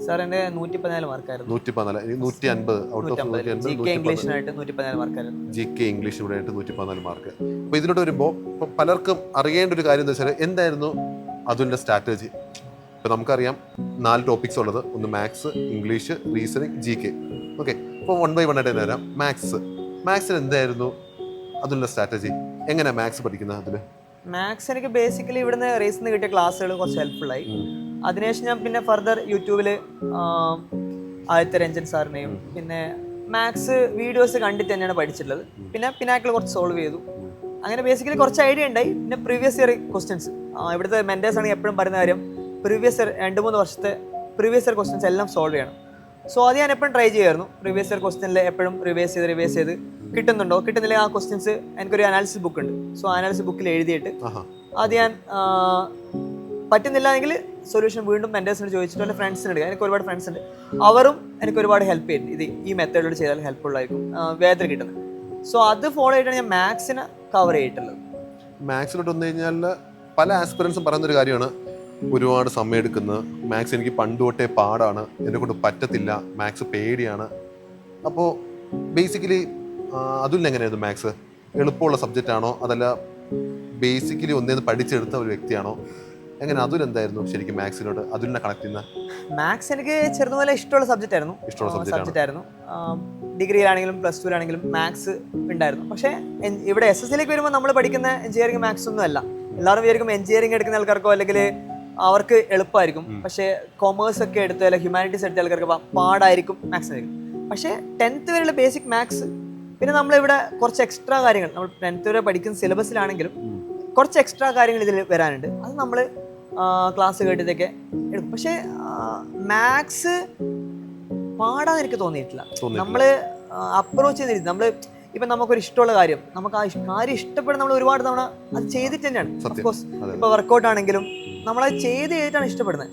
സാർ എൻ്റെ 114 മാർക്കായിരുന്നു. 114, 150 out of 150. GK ഇംഗ്ലീഷിനായിട്ട് 114 മാർക്കായിരുന്നു. GK English ഇവിടെ ആയിട്ട് 114 മാർക്ക്. അപ്പോൾ ഇതിലോട്ട് വരുമ്പോൾ പലർക്കും അറിയേണ്ട ഒരു കാര്യം എന്താ വെച്ചാൽ എന്തായിരുന്നു അതുലിൻ്റെ സ്ട്രാറ്റജി? ഇപ്പോൾ നമുക്കറിയാം 4 ടോപ്പിക്സ് ഉള്ളത്. ഒന്ന് maths, English, reasoning, GK. Okay, അപ്പോൾ 1 by 1 ആയിട്ട് വരാം. മാത്സിൽ എന്തായിരുന്നു അതുലിൻ്റെ സ്ട്രാറ്റജി? എങ്ങനെയാണ് മാത്സ് പഠിക്കുന്നത്? അതിൽ മാത്സ് എനിക്ക് ബേസിക്കലി ഇവിടുന്ന് റേസിൽ നിന്ന് കിട്ടിയ ക്ലാസ്സുകൾ കുറച്ച് ഹെൽപ്ഫുള്ളായി. അതിനുശേഷം ഞാൻ പിന്നെ ഫർദർ യൂട്യൂബിൽ ആദിത്യ രഞ്ജൻ സാറിനെയും പിന്നെ മാത്സ് വീഡിയോസ് കണ്ടിട്ട് തന്നെയാണ് പഠിച്ചിട്ടുള്ളത്. പിന്നെ പിനാക്കിൾ കുറച്ച് സോൾവ് ചെയ്തു. അങ്ങനെ ബേസിക്കലി കുറച്ച് ഐഡിയ ഉണ്ടായി. പിന്നെ പ്രീവിയസ് ഇയർ ക്വസ്റ്റ്യൻസ് ഇവിടുത്തെ മെൻറ്റേഴ്സ് ആണെങ്കിൽ എപ്പോഴും പറയുന്ന കാര്യം പ്രീവിയസ് ഇയർ 2-3 വർഷത്തെ പ്രീവിയസ് ഇയർ ക്വസ്റ്റ്യൻസ് എല്ലാം സോൾവ് ചെയ്യണം. സോ അത് ഞാൻ എപ്പോഴും ട്രൈ ചെയ്യുമായിരുന്നു. പ്രീവിയസ് ഇയർ ക്വസ്റ്റ്യനിൽ എപ്പോഴും റിവൈസ് ചെയ്ത് കിട്ടുന്നുണ്ടോ കിട്ടുന്നില്ലെങ്കിൽ ആ ക്വസ്റ്റ്യൻസ് എനിക്കൊരു അനാലിസിസ് ബുക്ക് ഉണ്ട്. സോ അനാലിസിസ് ബുക്കിൽ എഴുതിയിട്ട് അത് ഞാൻ പറ്റുന്നില്ല എങ്കിൽ സൊല്യൂഷൻ വീണ്ടും മെൻറ്റേഴ്സിനോട് ചോദിച്ചിട്ട് എൻ്റെ ഫ്രണ്ട്സിന് എടുക്കുക. എനിക്ക് ഒരുപാട് ഫ്രണ്ട്സ് ഉണ്ട്, അവരും എനിക്ക് ഒരുപാട് ഹെൽപ്പ് ചെയ്തിട്ടുണ്ട്. ഈ മെത്തേഡിലൂടെ ചെയ്താൽ ഹെൽപ്ഫുള്ളായിരിക്കും വേഗത്തിൽ കിട്ടുന്നത്. സോ അത് ഫോളോ ചെയ്തിട്ടാണ് ഞാൻ മാത്സിനെ കവർ ചെയ്തിട്ടുള്ളത്. മാത്സിലോട്ട് വന്നു കഴിഞ്ഞാൽ പല ആസ്പിറൻസും പറയുന്നൊരു കാര്യമാണ് ഒരുപാട് സമയം എടുക്കുന്നത്. മാത്സ് എനിക്ക് പണ്ട് തൊട്ടേ പാടാണ്, എന്നെ കൊണ്ട് പറ്റത്തില്ല, മാത്സ് പേടിയാണ്. അപ്പോൾ ബേസിക്കലി അതുലിന് എങ്ങനെയായിരുന്നു മാത്സ്? എളുപ്പമുള്ള സബ്ജക്റ്റ് ആണോ അതല്ല ബേസിക്കലി ഒന്നേന്ന് പഠിച്ചെടുത്ത ഒരു വ്യക്തിയാണോ? എങ്ങനെ അതുൽ എന്തായിരുന്നു ശരിക്കും മാത്സിനോട് അതുലിനെ കണക്ട് ചെയ്യുന്ന? മാത്സ് എനിക്ക് ചെറുതുപോലെ ഇഷ്ടമുള്ള സബ്ജക്റ്റ് ആയിരുന്നു. ഡിഗ്രിയിലാണെങ്കിലും പ്ലസ് ടുവിലാണെങ്കിലും മാത്സ് ഉണ്ടായിരുന്നു. പക്ഷേ ഇവിടെ SSLക്ക് വരുമ്പോൾ നമ്മൾ പഠിക്കുന്ന എഞ്ചിനീയറിംഗ് മാത്സ് ഒന്നും അല്ല. എല്ലാവരും വിചാരിക്കും എഞ്ചിനീയറിംഗ് എടുക്കുന്ന ആൾക്കാർക്കോ അല്ലെങ്കിൽ അവർക്ക് എളുപ്പമായിരിക്കും. പക്ഷേ കൊമേഴ്സ് ഒക്കെ എടുത്ത് അല്ലെങ്കിൽ ഹ്യൂമാനിറ്റീസ് എടുത്ത ആൾക്കാർക്ക് പാടായിരിക്കും മാത്സ് ആയിരിക്കും. പക്ഷേ 10th വരെയുള്ള ബേസിക് മാത്സ്, പിന്നെ നമ്മളിവിടെ കുറച്ച് എക്സ്ട്രാ കാര്യങ്ങൾ നമ്മൾ 10th വരെ പഠിക്കുന്ന സിലബസിലാണെങ്കിലും കുറച്ച് എക്സ്ട്രാ കാര്യങ്ങൾ ഇതിൽ വരാനുണ്ട്. അത് നമ്മൾ ക്ലാസ് കേട്ടിട്ടൊക്കെ എടുക്കും. പക്ഷേ മാത്സ് പാടാന്ന് എനിക്ക് തോന്നിയിട്ടില്ല. നമ്മൾ അപ്രോച്ച് ചെയ്തിരിക്കും. നമ്മൾ ഇപ്പം നമുക്കൊരു ഇഷ്ടമുള്ള കാര്യം, നമുക്ക് ആ കാര്യം ഇഷ്ടപ്പെടുന്ന നമ്മൾ ഒരുപാട് തവണ അത് ചെയ്തിട്ട് തന്നെയാണ്. ഓഫ്കോഴ്സ് ഇപ്പോൾ വർക്കൗട്ട് ആണെങ്കിലും നമ്മളത് ചെയ്തിട്ടാണ് ഇഷ്ടപ്പെടുന്നത്.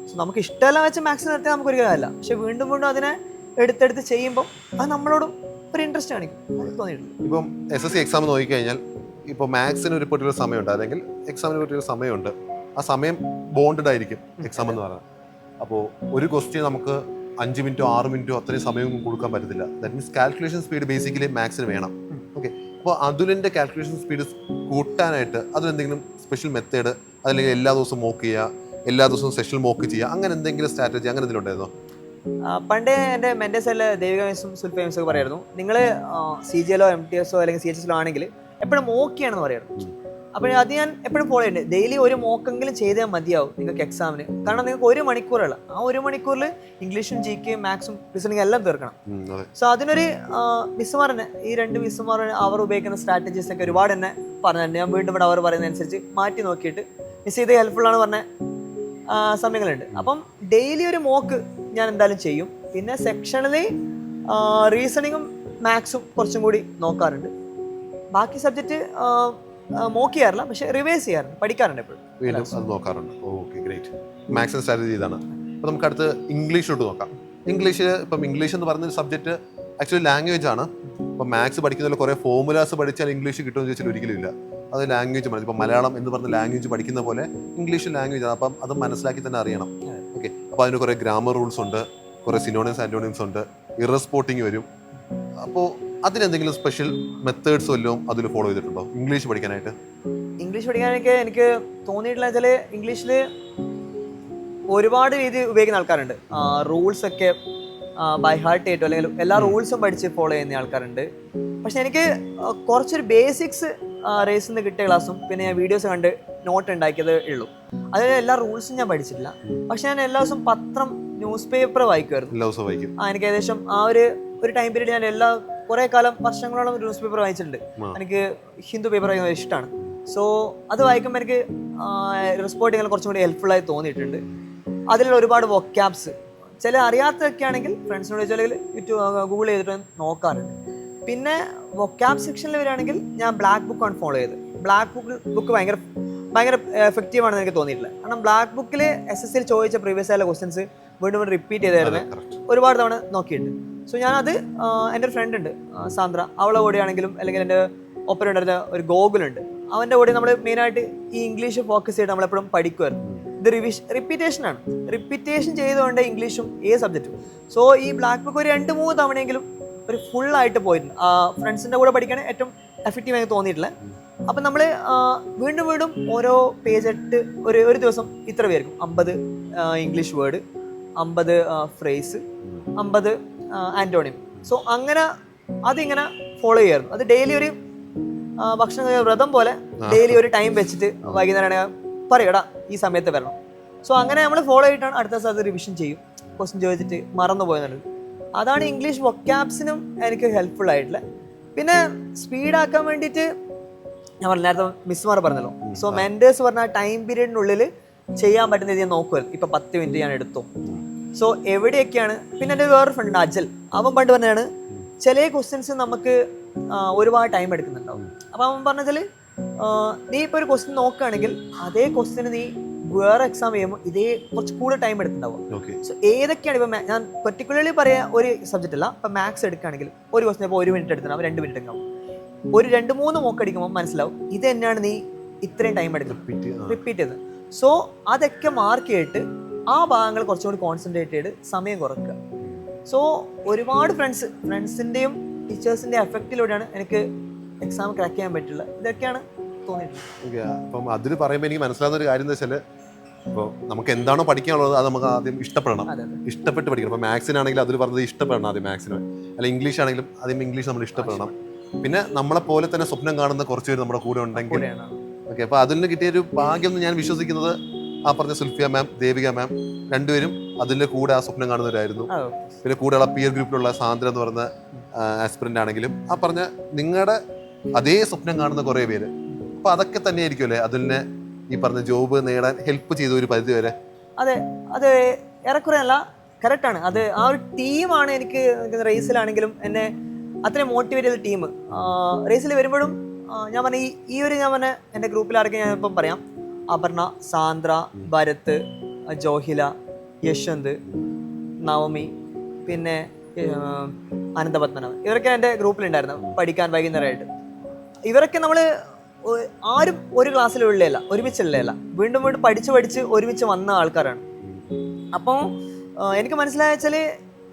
സോ നമുക്ക് ഇഷ്ടമല്ല വെച്ച് മാത്സ് നിർത്തിയാൽ നമുക്കൊരു കാര്യമല്ല. പക്ഷെ വീണ്ടും വീണ്ടും അതിനെ എടുത്തെടുത്ത് ചെയ്യുമ്പോൾ അത് നമ്മളോടും ഒരു ഇൻട്രസ്റ്റ് കാണിക്കും. തോന്നിയിട്ടില്ല. ഇപ്പം SSC എക്സാം നോക്കിക്കഴിഞ്ഞാൽ ഇപ്പോൾ മാത്സിന് ഒരു പെർട്ടിക്കുലർ സമയമുണ്ട്, അല്ലെങ്കിൽ എക്സാമിന് പെർട്ടിക്കുലർ സമയമുണ്ട്. ആ സമയം ബോണ്ടഡ് ആയിരിക്കും എക്സാം എന്ന് പറയുന്നത്. അപ്പോൾ ഒരു ക്വസ്റ്റ്യൻ നമുക്ക് 5 മിനിറ്റോ 6 മിനിറ്റോ അത്രയും സമയം കൊടുക്കാൻ പറ്റത്തില്ല. That means calculation speed basically മാത്സിന് വേണം. ഓക്കെ, അപ്പോൾ അതുലിൻ്റെ കാൽക്കുലേഷൻ സ്പീഡ് കൂട്ടാനായിട്ട് അതിലെന്തെങ്കിലും സ്പെഷ്യൽ മെത്തേഡ്, അതല്ലെങ്കിൽ എല്ലാ ദിവസവും മോക്ക് ചെയ്യുക, എല്ലാ ദിവസവും സെഷൻ മോക്ക് ചെയ്യുക, അങ്ങനെ എന്തെങ്കിലും സ്ട്രാറ്റജി അങ്ങനെ എന്തെങ്കിലും ഉണ്ടായിരുന്നോ? പണ്ട് എൻ്റെ മെൻറ്റേഴ്സിലെ ദേവിക മിസ്സും സുൽഫ മിസ്സും ഒക്കെ പറയായിരുന്നു, നിങ്ങൾ CGLO MTSO അല്ലെങ്കിൽ CHSO ആണെങ്കിൽ എപ്പോഴും മോക്ക് ചെയ്യണമെന്ന് പറയായിരുന്നു. അപ്പോൾ അത് ഞാൻ എപ്പോഴും ഫോളോ ചെയ്യുന്നുണ്ട്. ഡെയിലി ഒരു മോക്കെങ്കിലും ചെയ്താൽ മതിയാവും നിങ്ങൾക്ക് എക്സാമിന്. കാരണം നിങ്ങൾക്ക് 1 മണിക്കൂറുള്ള ആ 1 മണിക്കൂറിൽ ഇംഗ്ലീഷും GK മാത്സും റീസണിങ് എല്ലാം തീർക്കണം. സോ അതിനൊരു മിസ്സുമാർ തന്നെ, ഈ 2 മിസ്സുമാർ അവർ ഉപയോഗിക്കുന്ന സ്ട്രാറ്റജീസ് ഒക്കെ ഒരുപാട് തന്നെ പറഞ്ഞിട്ടുണ്ട്. ഞാൻ വീണ്ടും ഇവിടെ അവർ പറയുന്നതനുസരിച്ച് മാറ്റി നോക്കിയിട്ട് മിസ് ചെയ്ത് ഹെൽപ്ഫുള്ളാണ് പറഞ്ഞ സമയങ്ങളുണ്ട്. അപ്പം ഡെയിലി ഒരു മോക്ക് ഞാൻ എന്തായാലും ചെയ്യും. പിന്നെ സെക്ഷനിൽ റീസണിങ്ങും മാത്സും കുറച്ചും കൂടി നോക്കാറുണ്ട്. ബാക്കി സബ്ജക്റ്റ് മോക്ക് ചെയ്യാറില്ല, പക്ഷെ റിവൈസ് ചെയ്യാറുണ്ട്, പഠിക്കാറുണ്ട് എപ്പോഴും. വീണ്ടും അത് നോക്കാറുണ്ട്. Okay, great. മാത്സിൻ്റെ സ്ട്രാറ്റജി ഇതാണ്. അപ്പോൾ നമുക്ക് അടുത്ത് ഇംഗ്ലീഷിലോട്ട് നോക്കാം. ഇപ്പം ഇംഗ്ലീഷ് എന്ന് പറയുന്ന സബ്ജക്റ്റ് ആക്ച്വലി ലാംഗ്വേജ് ആണ്. ഇപ്പം മാത്സ് പഠിക്കുന്നതിൽ കുറേ ഫോർമുലാസ് പഠിച്ചാൽ ഇംഗ്ലീഷ് കിട്ടുമെന്ന് ചോദിച്ചാൽ ഒരിക്കലും ഇല്ല. അത് ലാംഗ്വേജ് മതി. ഇപ്പം മലയാളം എന്ന് പറഞ്ഞ ലാംഗ്വേജ് പഠിക്കുന്ന പോലെ ഇംഗ്ലീഷ് ലാംഗ്വേജ് ആണ്. അപ്പം അത് മനസ്സിലാക്കി തന്നെ അറിയണം. ഓക്കെ, അപ്പോൾ അതിന് കുറേ ഗ്രാമർ റൂൾസ് ഉണ്ട്, കുറേ സിനോണിംസ് ആൻറ്റോണിംസ് ഉണ്ട്, ഇറസ്പോർട്ടിങ് വരും. അപ്പോൾ അതിനെന്തെങ്കിലും സ്പെഷ്യൽ മെത്തേഡ്സ് വല്ലതും അതിൽ ഫോളോ ചെയ്തിട്ടുണ്ടോ ഇംഗ്ലീഷ് പഠിക്കാനായിട്ട്? ഇംഗ്ലീഷ് പഠിക്കാനൊക്കെ എനിക്ക് തോന്നിയിട്ടുള്ള വെച്ചാൽ ഇംഗ്ലീഷിൽ ഒരുപാട് രീതി ഉപയോഗിക്കുന്ന ആൾക്കാരുണ്ട്. റൂൾസ് ഒക്കെ ബൈ ഹാർട്ട് ചെയ്തിട്ടോ അല്ലെങ്കിൽ എല്ലാ റൂൾസും പഠിച്ച് ഫോളോ ചെയ്യുന്ന ആൾക്കാരുണ്ട്. പക്ഷെ എനിക്ക് കുറച്ചൊരു ബേസിക്സ് റേസിൽ നിന്ന് കിട്ടിയ ക്ലാസ്സും പിന്നെ ഞാൻ വീഡിയോസ് കണ്ട് നോട്ട് ഉണ്ടാക്കിയത് ഉള്ളൂ. അതിൽ എല്ലാ റൂൾസും ഞാൻ പഠിച്ചിട്ടില്ല. പക്ഷെ ഞാൻ എല്ലാ ദിവസവും പത്രം, ന്യൂസ് പേപ്പർ വായിക്കുമായിരുന്നു. എനിക്ക് ഏകദേശം ആ ഒരു ടൈം പീരീഡ് ഞാൻ കുറേ കാലം വർഷങ്ങളോളം ന്യൂസ് പേപ്പർ വായിച്ചിട്ടുണ്ട്. എനിക്ക് ഹിന്ദു പേപ്പർ വായിക്കുന്നത് ഇഷ്ടമാണ്. സോ അത് വായിക്കുമ്പോൾ എനിക്ക് റിപ്പോർട്ടിങ്ങിൽ കുറച്ചും കൂടി ഹെൽപ്ഫുള്ളായി തോന്നിയിട്ടുണ്ട്. അതിലുള്ള ഒരുപാട് വൊക്കാബ്സ് ചില അറിയാത്തതൊക്കെ ആണെങ്കിൽ ഫ്രണ്ട്സിനോട് ചോദിച്ചാൽ യൂട്യൂബ് ഗൂഗിൾ ചെയ്തിട്ട് നോക്കാറുണ്ട്. പിന്നെ വൊക്കാബ് സെക്ഷനിൽ വരികയാണെങ്കിൽ ഞാൻ ബ്ലാക്ക് ബുക്കാണ് ഫോളോ ചെയ്തത്. ബ്ലാക്ക് ബുക്ക് ഭയങ്കര എഫക്റ്റീവാണെന്ന് എനിക്ക് തോന്നിയിട്ടില്ല. കാരണം ബ്ലാക്ക് ബുക്കിൽ SSC ചോദിച്ച പ്രീവിയസ് ആയുള്ള ക്വസ്റ്റ്യൻസ് വീണ്ടും റിപ്പീറ്റ് ചെയ്തായിരുന്നു ഒരുപാട് തവണ നോക്കിയിട്ടുണ്ട്. സോ ഞാനത് എൻ്റെ ഒരു ഫ്രണ്ട് ഉണ്ട് സാന്ദ്ര, അവളെ കൂടെയാണെങ്കിലും അല്ലെങ്കിൽ എൻ്റെ ഒപ്പം ഉണ്ടായിരുന്ന ഒരു ഗോകുലുണ്ട്, അവൻ്റെ കൂടെ നമ്മൾ മെയിനായിട്ട് ഈ ഇംഗ്ലീഷ് ഫോക്കസ് ചെയ്ത് നമ്മളെപ്പോഴും പഠിക്കുമായിരുന്നു. ഇത് റിപ്പീറ്റേഷനാണ്. റിപ്പീറ്റേഷൻ ചെയ്തുകൊണ്ട് ഇംഗ്ലീഷും ഏത് സബ്ജക്റ്റും. സോ ഈ ബ്ലാക്ക് ബുക്ക് ഒരു 2-3 തവണയെങ്കിലും ഒരു ഫുള്ളായിട്ട് പോയിട്ടുണ്ട്. ഫ്രണ്ട്സിൻ്റെ കൂടെ പഠിക്കാൻ ഏറ്റവും എഫക്റ്റീവായി തോന്നിയിട്ടില്ല. അപ്പം നമ്മൾ വീണ്ടും വീണ്ടും ഓരോ പേജായിട്ട് ഒരു ദിവസം ഇത്ര പേർക്കും 50 English word, 50 phrase, 50 antonym. So അങ്ങനെ അതിങ്ങനെ ഫോളോ ചെയ്യായിരുന്നു. അത് ഡെയിലി ഒരു ഭക്ഷണ വ്രതം പോലെ ഡെയിലി ഒരു ടൈം വെച്ചിട്ട് വൈകുന്നേരം പറയടാ ഈ സമയത്ത് വരണം. സോ അങ്ങനെ നമ്മൾ ഫോളോ ചെയ്തിട്ടാണ് അടുത്ത ദിവസം അത് റിവിഷൻ ചെയ്യും. ക്വസ്റ്റ്യൻ ചോദിച്ചിട്ട് മറന്നു പോയെന്നുള്ളത്. അതാണ് ഇംഗ്ലീഷ് വൊക്കാബ്സിനും എനിക്ക് ഹെൽപ്ഫുൾ ആയിട്ടുള്ള. പിന്നെ സ്പീഡാക്കാൻ വേണ്ടിയിട്ട് ഞാൻ നേരത്തെ മിസ്സുമാർ പറഞ്ഞല്ലോ. സോ മെൻറ്റേഴ്സ് പറഞ്ഞ ടൈം പീരീഡിനുള്ളിൽ ചെയ്യാൻ പറ്റുന്ന രീതി ഞാൻ നോക്കുമല്ലോ. ഇപ്പം 10 മിനിറ്റ് ഞാൻ എടുത്തു. സോ എവിടെയൊക്കെയാണ്. പിന്നെ എൻ്റെ വേറൊരു ഫ്രണ്ട് അജൽ, അവൻ പണ്ട് പറഞ്ഞാണ് ചില ക്വസ്റ്റ്യൻസ് നമുക്ക് ഒരുപാട് ടൈം എടുക്കുന്നുണ്ടാവും. അപ്പം അവൻ പറഞ്ഞതിൽ നീ ഇപ്പോൾ ഒരു ക്വസ്റ്റ്യൻ നോക്കുകയാണെങ്കിൽ അതേ ക്വസ്റ്റ്യന് നീ വേറെ എക്സാം ചെയ്യുമ്പോൾ ഇതേ കുറച്ച് കൂടുതൽ ടൈം എടുത്തിട്ടുണ്ടാവും. സോ ഏതൊക്കെയാണ് ഇപ്പം ഞാൻ പെർട്ടിക്കുലർലി പറയാ ഒരു സബ്ജക്റ്റ് അല്ല. ഇപ്പം മാത്സ് എടുക്കുകയാണെങ്കിൽ ഒരു ക്വസ്റ്റ്യൻ ഇപ്പോൾ 1 മിനിറ്റ് എടുത്തിട്ടുണ്ടാവും, 2 മിനിറ്റ് എടുക്കാം. ഒരു 2-3 മോക്ക് അടിക്കുമ്പോൾ മനസ്സിലാവും ഇത് തന്നെയാണ് നീ ഇത്രയും ടൈം എടുക്കും റിപ്പീറ്റ് ചെയ്ത്. സോ അതൊക്കെ മാർക്ക് ചെയ്തിട്ട് ആ ഭാഗങ്ങൾ കുറച്ചുകൂടി കോൺസെൻട്രേറ്റ് ചെയ്ത് സമയം കുറയ്ക്കുക. സോ ഒരുപാട് ഫ്രണ്ട്സിൻ്റെയും ടീച്ചേഴ്സിൻ്റെയും എഫക്റ്റിലൂടെയാണ് എനിക്ക് എക്സാം ക്രാക്ക് ചെയ്യാൻ പറ്റുള്ള. ഇതൊക്കെയാണ് തോന്നിയിട്ടുള്ളത്. അപ്പം അതിൽ പറയുമ്പോൾ എനിക്ക് മനസ്സിലാകുന്ന ഒരു കാര്യം എന്താ വെച്ചാൽ, ഇപ്പോൾ നമുക്ക് എന്താണോ പഠിക്കാനുള്ളത് അത് നമുക്ക് ആദ്യം ഇഷ്ടപ്പെടണം, ഇഷ്ടപ്പെട്ട് പഠിക്കണം. ഇപ്പോൾ മാത്സിനാണെങ്കിൽ അതിൽ പറഞ്ഞത് ഇഷ്ടപ്പെടണം ആദ്യം മാത്സിന്, അല്ലെങ്കിൽ ഇംഗ്ലീഷ് ആണെങ്കിലും ആദ്യം ഇംഗ്ലീഷ് നമ്മൾ ഇഷ്ടപ്പെടണം. പിന്നെ നമ്മളെ പോലെ തന്നെ സ്വപ്നം കാണുന്ന കുറച്ച് പേര് നമ്മുടെ കൂടെ ഉണ്ടെങ്കിൽ ഓക്കെ. അപ്പോൾ അതിൽ നിന്ന് കിട്ടിയൊരു ഭാഗ്യം എന്ന് ഞാൻ വിശ്വസിക്കുന്നത് ആ പറഞ്ഞ സുൽഫിയ മാം, ദേവിക മാം രണ്ടുപേരും അതിൻ്റെ കൂടെ ആ സ്വപ്നം കാണുന്നവരായിരുന്നു. പിന്നെ കൂടെയുള്ള പിയർ ഗ്രൂപ്പിലുള്ള സാന്ദ്ര എന്ന് പറയുന്ന ആസ്പിറൻ്റ് ആണെങ്കിലും ആ പറഞ്ഞ നിങ്ങളുടെ അതേ സ്വപ്നം കാണുന്ന കുറേ പേര് അപ്പൊ അതൊക്കെ തന്നെയായിരിക്കും അല്ലേ അതിനെ ഈ പറഞ്ഞ ജോബ് നേടാൻ ഹെൽപ്പ് ചെയ്ത ഒരു പരിധി വരെ? അതെ, അത് ഏറെക്കുറെ അല്ല, കറക്റ്റാണ്. അത് ആ ഒരു ടീമാണ് എനിക്ക് റേസിലാണെങ്കിലും എന്നെ അത്രയും മോട്ടിവേറ്റ് ചെയ്ത ടീം. റേസിൽ വരുമ്പോഴും ഞാൻ പറഞ്ഞ ഞാൻ പറഞ്ഞ എൻ്റെ ഗ്രൂപ്പിൽ ആരൊക്കെ ഞാൻ ഇപ്പം പറയാം: അപർണ, സാന്ദ്ര, ഭരത്, ജോഹില, യശ്വന്ത്, നവമി, പിന്നെ അനന്തപത്മനാഭൻ. ഇവരൊക്കെ എൻ്റെ ഗ്രൂപ്പിലുണ്ടായിരുന്നു പഠിക്കാൻ വൈകുന്നേരമായിട്ട്. ഇവരൊക്കെ നമ്മൾ ആരും ഒരു ക്ലാസ്സിലുള്ളതല്ല, ഒരുമിച്ചുള്ളതല്ല, വീണ്ടും വീണ്ടും പഠിച്ച് ഒരുമിച്ച് വന്ന ആൾക്കാരാണ്. അപ്പോൾ എനിക്ക് മനസ്സിലായ വെച്ചാൽ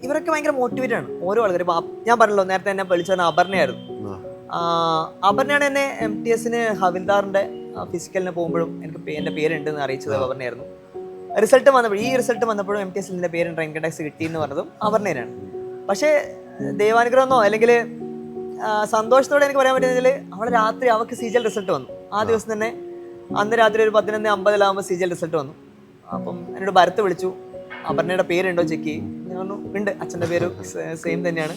ഇവരൊക്കെ ഭയങ്കര മോട്ടിവേറ്റ് ആണ്, ഓരോ ആൾക്കാർ. ഞാൻ പറഞ്ഞല്ലോ നേരത്തെ എന്നെ വിളിച്ചത് അപർണയായിരുന്നു. അപർണയാണ് എന്നെ MTSന് ഹവിൽദാറിന്റെ ഫിസിക്കലിന് പോകുമ്പോഴും എനിക്ക് എൻ്റെ പേരുണ്ടെന്ന് അറിയിച്ചത് അപർണയായിരുന്നു. റിസൾട്ട് വന്നപ്പോഴും MTSൽ എൻ്റെ പേരുണ്ട്, റാങ്ക് ടാക്സ് കിട്ടി എന്ന് പറഞ്ഞതും അപർണയാണ്. പക്ഷേ ദൈവാനുഗ്രഹമെന്നോ അല്ലെങ്കിൽ സന്തോഷത്തോടെ എനിക്ക് പറയാൻ പറ്റുന്നതിൽ അവളെ രാത്രി അവൾക്ക് CGL റിസൾട്ട് വന്നു. ആ ദിവസം തന്നെ അന്ന് രാത്രി ഒരു 11:50 CGL റിസൾട്ട് വന്നു. അപ്പം എന്നോട് ഭരത്ത് വിളിച്ചു, അപർണയുടെ പേരുണ്ടോ ചെക്ക് ചെയ്യും. ഞാൻ പറഞ്ഞു ഉണ്ട്, അച്ഛൻ്റെ പേര് സെയിം തന്നെയാണ്.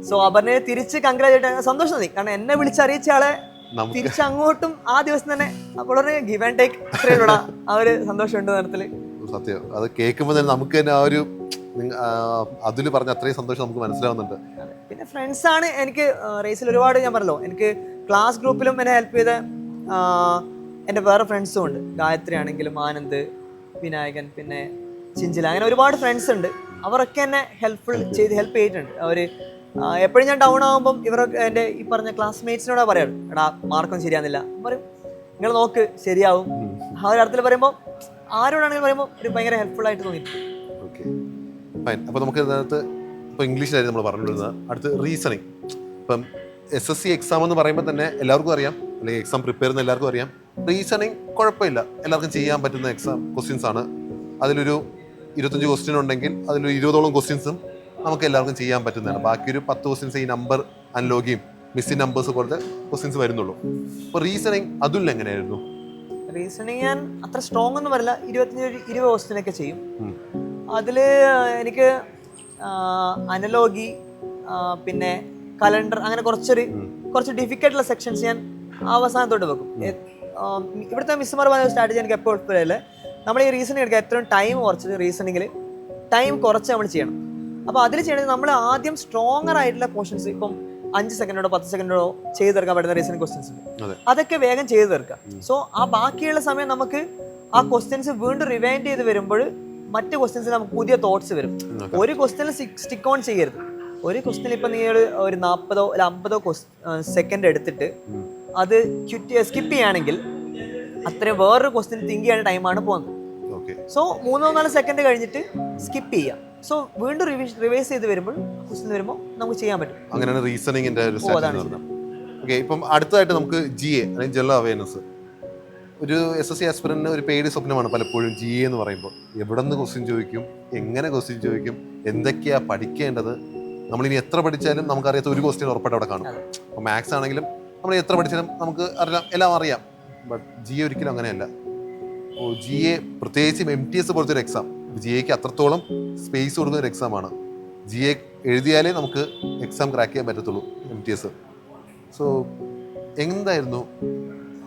സോ അപർണയെ തിരിച്ച് കൺഗ്രാജുലേറ്റ്, സന്തോഷം തോന്നി. കാരണം എന്നെ വിളിച്ചറിയിച്ച ആളെ തിരിച്ച് അങ്ങോട്ടും ആ ദിവസം തന്നെ വളരെ ഗിവ് ആൻഡ് ടേക്ക്, അത്രയുള്ള ആ ഒരു സന്തോഷമുണ്ട് തരത്തില്. സത്യം, അത് കേൾക്കുമ്പോൾ തന്നെ നമുക്ക് തന്നെ ആ ഒരു അതിൽ പറഞ്ഞ അത്രയും സന്തോഷം നമുക്ക് മനസ്സിലാവുന്നുണ്ട്. പിന്നെ ഫ്രണ്ട്സാണ് എനിക്ക് റേസിൽ ഒരുപാട്. ഞാൻ പറഞ്ഞല്ലോ, എനിക്ക് ക്ലാസ് ഗ്രൂപ്പിലും എന്നെ ഹെൽപ്പ് ചെയ്ത എൻ്റെ വേറെ ഫ്രണ്ട്സും ഉണ്ട്. ഗായത്രി ആണെങ്കിലും, ആനന്ദ്, വിനായകൻ, പിന്നെ ചിഞ്ചില, അങ്ങനെ ഒരുപാട് ഫ്രണ്ട്സ് ഉണ്ട്. അവരൊക്കെ എന്നെ ഹെൽപ്പ് ചെയ്തിട്ടുണ്ട്. അവർ എപ്പോഴും ഞാൻ ഡൗൺ ആകുമ്പം ഇവരൊക്കെ എൻ്റെ ഈ പറഞ്ഞ ക്ലാസ്മേറ്റ്സിനോടാ പറയാറ്, എടാ മാർക്കൊന്നും ശരിയാകുന്നില്ല പറയും, നിങ്ങൾ നോക്ക് ശരിയാവും. ആ ഒരു അർത്ഥത്തിൽ പറയുമ്പോൾ ആരോടാണെങ്കിലും പറയുമ്പോൾ ഒരു ഭയങ്കര ഹെൽപ്ഫുൾ ആയിട്ട് തോന്നിയിട്ടുണ്ട്. Okay, fine. അപ്പോൾ നമുക്ക് ഇതിനകത്ത് ഇപ്പോൾ ഇംഗ്ലീഷിലായിരുന്നു നമ്മൾ പറഞ്ഞുകൊണ്ടിരുന്നത്. അടുത്ത് റീസണിങ്. ഇപ്പം SSC എക്സാം എന്ന് പറയുമ്പോൾ തന്നെ എല്ലാവർക്കും അറിയാം, അല്ലെങ്കിൽ എക്സാം പ്രിപ്പയർ ചെയ്യുന്ന എല്ലാവർക്കും അറിയാം, റീസണിങ് കുഴപ്പമില്ല, എല്ലാവർക്കും ചെയ്യാൻ പറ്റുന്ന എക്സാം ക്വസ്റ്റ്യൻസ് ആണ്. അതിലൊരു 25 ക്വസ്റ്റ്യൻ ഉണ്ടെങ്കിൽ അതിലൊരു 20ഓളം ക്വസ്റ്റ്യൻസും നമുക്ക് എല്ലാവർക്കും ചെയ്യാൻ പറ്റുന്നതാണ്. ബാക്കി ഒരു 10 ക്വസ്റ്റ്യൻസ് ഈ നമ്പർ അൺലോഗിയും മിസ്സിംഗ് നമ്പേഴ്സ് പോലത്തെ ക്വസ്റ്റ്യൻസ് വരുന്നുള്ളൂ. അപ്പോൾ റീസണിങ് അതുൽ എങ്ങനെയായിരുന്നു? റീസണിങ് ഞാൻ അത്ര സ്ട്രോങ് ഒന്നും വരില്ല, 20 ക്വസ്റ്റ്യനൊക്കെ ചെയ്യും. അതിൽ എനിക്ക് അനലോഗി, പിന്നെ കലണ്ടർ, അങ്ങനെ കുറച്ച് ഡിഫിക്കൽട്ടുള്ള സെക്ഷൻസ് ഞാൻ അവസാനത്തോട്ട് വെക്കും. ഇവിടുത്തെ മിസ്സുമാർ പറഞ്ഞ സ്ട്രാറ്റജി എനിക്ക് എപ്പോൾ ഉൾപ്പെടെയല്ലേ, നമ്മൾ ഈ റീസണിങ് എടുക്കുക എത്രയും ടൈം കുറച്ച്, റീസണിങ്ങിൽ ടൈം കുറച്ച് നമ്മൾ ചെയ്യണം. അപ്പോൾ അതിൽ ചെയ്യണമെങ്കിൽ നമ്മൾ ആദ്യം സ്ട്രോങ്ങർ ആയിട്ടുള്ള പോർഷൻസ്, ഇപ്പം 5 സെക്കൻഡോടോ 10 സെക്കൻഡോടോ ചെയ്ത് തീർക്കാൻ പറ്റുന്ന റീസണിങ് ക്വസ്റ്റ്യൻസ് ഉണ്ട്, അതൊക്കെ വേഗം ചെയ്ത് തീർക്കുക. സോ ആ ബാക്കിയുള്ള സമയം നമുക്ക് ആ ക്വസ്റ്റ്യൻസ് വീണ്ടും റിവൈൻഡ് ചെയ്ത് വരുമ്പോൾ മറ്റ് ക്വസ്റ്റ്യൻസിൽ നമുക്ക് പുതിയ തോട്ട്സ് വരും. ഒരു ക്വസ്റ്റ്യനിൽ സ്റ്റിക്ക് ഓൺ ചെയ്യരുത്. ഒരു ക്വസ്റ്റ്യനിൽ ഇപ്പം നിങ്ങൾ ഒരു 40 or 50 സെക്കൻഡ് എടുത്തിട്ട് അത് സ്കിപ്പ് ചെയ്യുകയാണെങ്കിൽ അത്രയും വേറൊരു ക്വസ്റ്റ്യൻ തിങ്ക് ചെയ്യാൻ ടൈമാണ് പോകുന്നത്. സോ 3-4 സെക്കൻഡ് കഴിഞ്ഞിട്ട് സ്കിപ്പ് ചെയ്യാം. സോ വീണ്ടും റിവൈസ് ചെയ്ത് വരുമ്പോൾ ക്വസ്റ്റ്യൻ വരുമ്പോൾ നമുക്ക് ചെയ്യാൻ പറ്റും. അങ്ങനെയാണ് റീസണിങ്ങിന്റെ ഒരു സ്ട്രാറ്റജി. ഓക്കെ, ഇപ്പം അടുത്തതായിട്ട് നമുക്ക് GA അല്ലെങ്കിൽ ജനറൽ അവയർനെസ്. ഒരു SSC ആസ്പിറന്റിന് ഒരു പേടി സ്വപ്നമാണ് പലപ്പോഴും GA എന്ന് പറയുമ്പോൾ. എവിടെ നിന്ന് ക്വസ്റ്റ്യൻ ചോദിക്കും, എങ്ങനെ ക്വസ്റ്റ്യൻ ചോദിക്കും, എന്തൊക്കെയാ പഠിക്കേണ്ടത്. നമ്മളിനി എത്ര പഠിച്ചാലും നമുക്കറിയാത്ത ഒരു ക്വസ്റ്റ്യൻ ഉറപ്പായിട്ട് അവിടെ കാണും. അപ്പോൾ മാത്സ് ആണെങ്കിലും നമ്മൾ എത്ര പഠിച്ചാലും നമുക്ക് എല്ലാം അറിയാം. ബട്ട് GA ഒരിക്കലും അങ്ങനെയല്ല. അപ്പോൾ GA പ്രത്യേകിച്ച് MTS പോലത്തെ ഒരു എക്സാം, GAക്ക് അത്രത്തോളം സ്പേസ് കൊടുക്കുന്ന ഒരു എക്സാമാണ്. GA എഴുതിയാലേ നമുക്ക് എക്സാം ക്രാക്ക് ചെയ്യാൻ പറ്റത്തുള്ളൂ MTS. സോ എന്തായിരുന്നു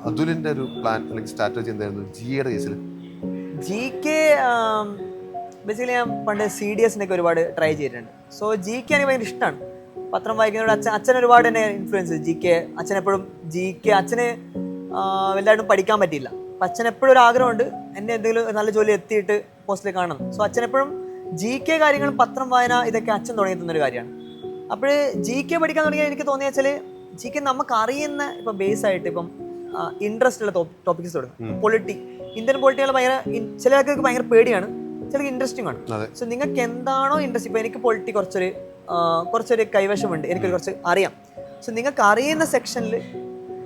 അതുലിൻ്റെ ഒരു പ്ലാൻ അല്ലെങ്കിൽ സ്ട്രാറ്റജി എന്തായിരുന്നു GAയുടെ കേസിൽ? GK ബേസിക്കലി ഞാൻ പണ്ട് CDSനൊക്കെ ഒരുപാട് ട്രൈ ചെയ്തിട്ടുണ്ട്. സോ GK എനിക്ക് ഭയങ്കര ഇഷ്ടമാണ്. പത്രം വായിക്കുന്നതോട് അച്ഛൻ ഒരുപാട് എന്നെ ഇൻഫ്ലുവൻസ് ചെയ്തു. GK അച്ഛൻ എപ്പോഴും അച്ഛന് വലുതായിട്ടും പഠിക്കാൻ പറ്റിയില്ല. അപ്പം അച്ഛൻ എപ്പോഴും ഒരു ആഗ്രഹമുണ്ട് എന്നെ എന്തെങ്കിലും നല്ല ജോലി എത്തിയിട്ട് പോസ്റ്റിൽ കാണണം. സോ അച്ഛൻ എപ്പോഴും GK കാര്യങ്ങളും പത്രം വായന ഇതൊക്കെ അച്ഛൻ തുടങ്ങി തന്നൊരു കാര്യമാണ്. അപ്പോൾ GK പഠിക്കാൻ തുടങ്ങിയാൽ എനിക്ക് തോന്നിയ വെച്ചാൽ GK നമുക്ക് അറിയുന്ന ഇപ്പം ബേസ് ആയിട്ട് ഇപ്പം ഇൻട്രസ്റ്റ് ഉള്ള ടോപ്പിക്സ് തുടങ്ങും. ഇന്ത്യൻ പൊളിറ്റികൾ ഭയങ്കര ചിലർക്ക് ഭയങ്കര പേടിയാണ്, ചിലർക്ക് ഇൻട്രസ്റ്റിംഗ് ആണ്. സോ നിങ്ങൾക്ക് എന്താണോ ഇൻട്രസ്റ്റ്, ഇപ്പോൾ എനിക്ക് പൊളിറ്റി കുറച്ചൊരു കൈവശമുണ്ട്, എനിക്ക് കുറച്ച് അറിയാം. സോ നിങ്ങൾക്ക് അറിയുന്ന സെക്ഷനിൽ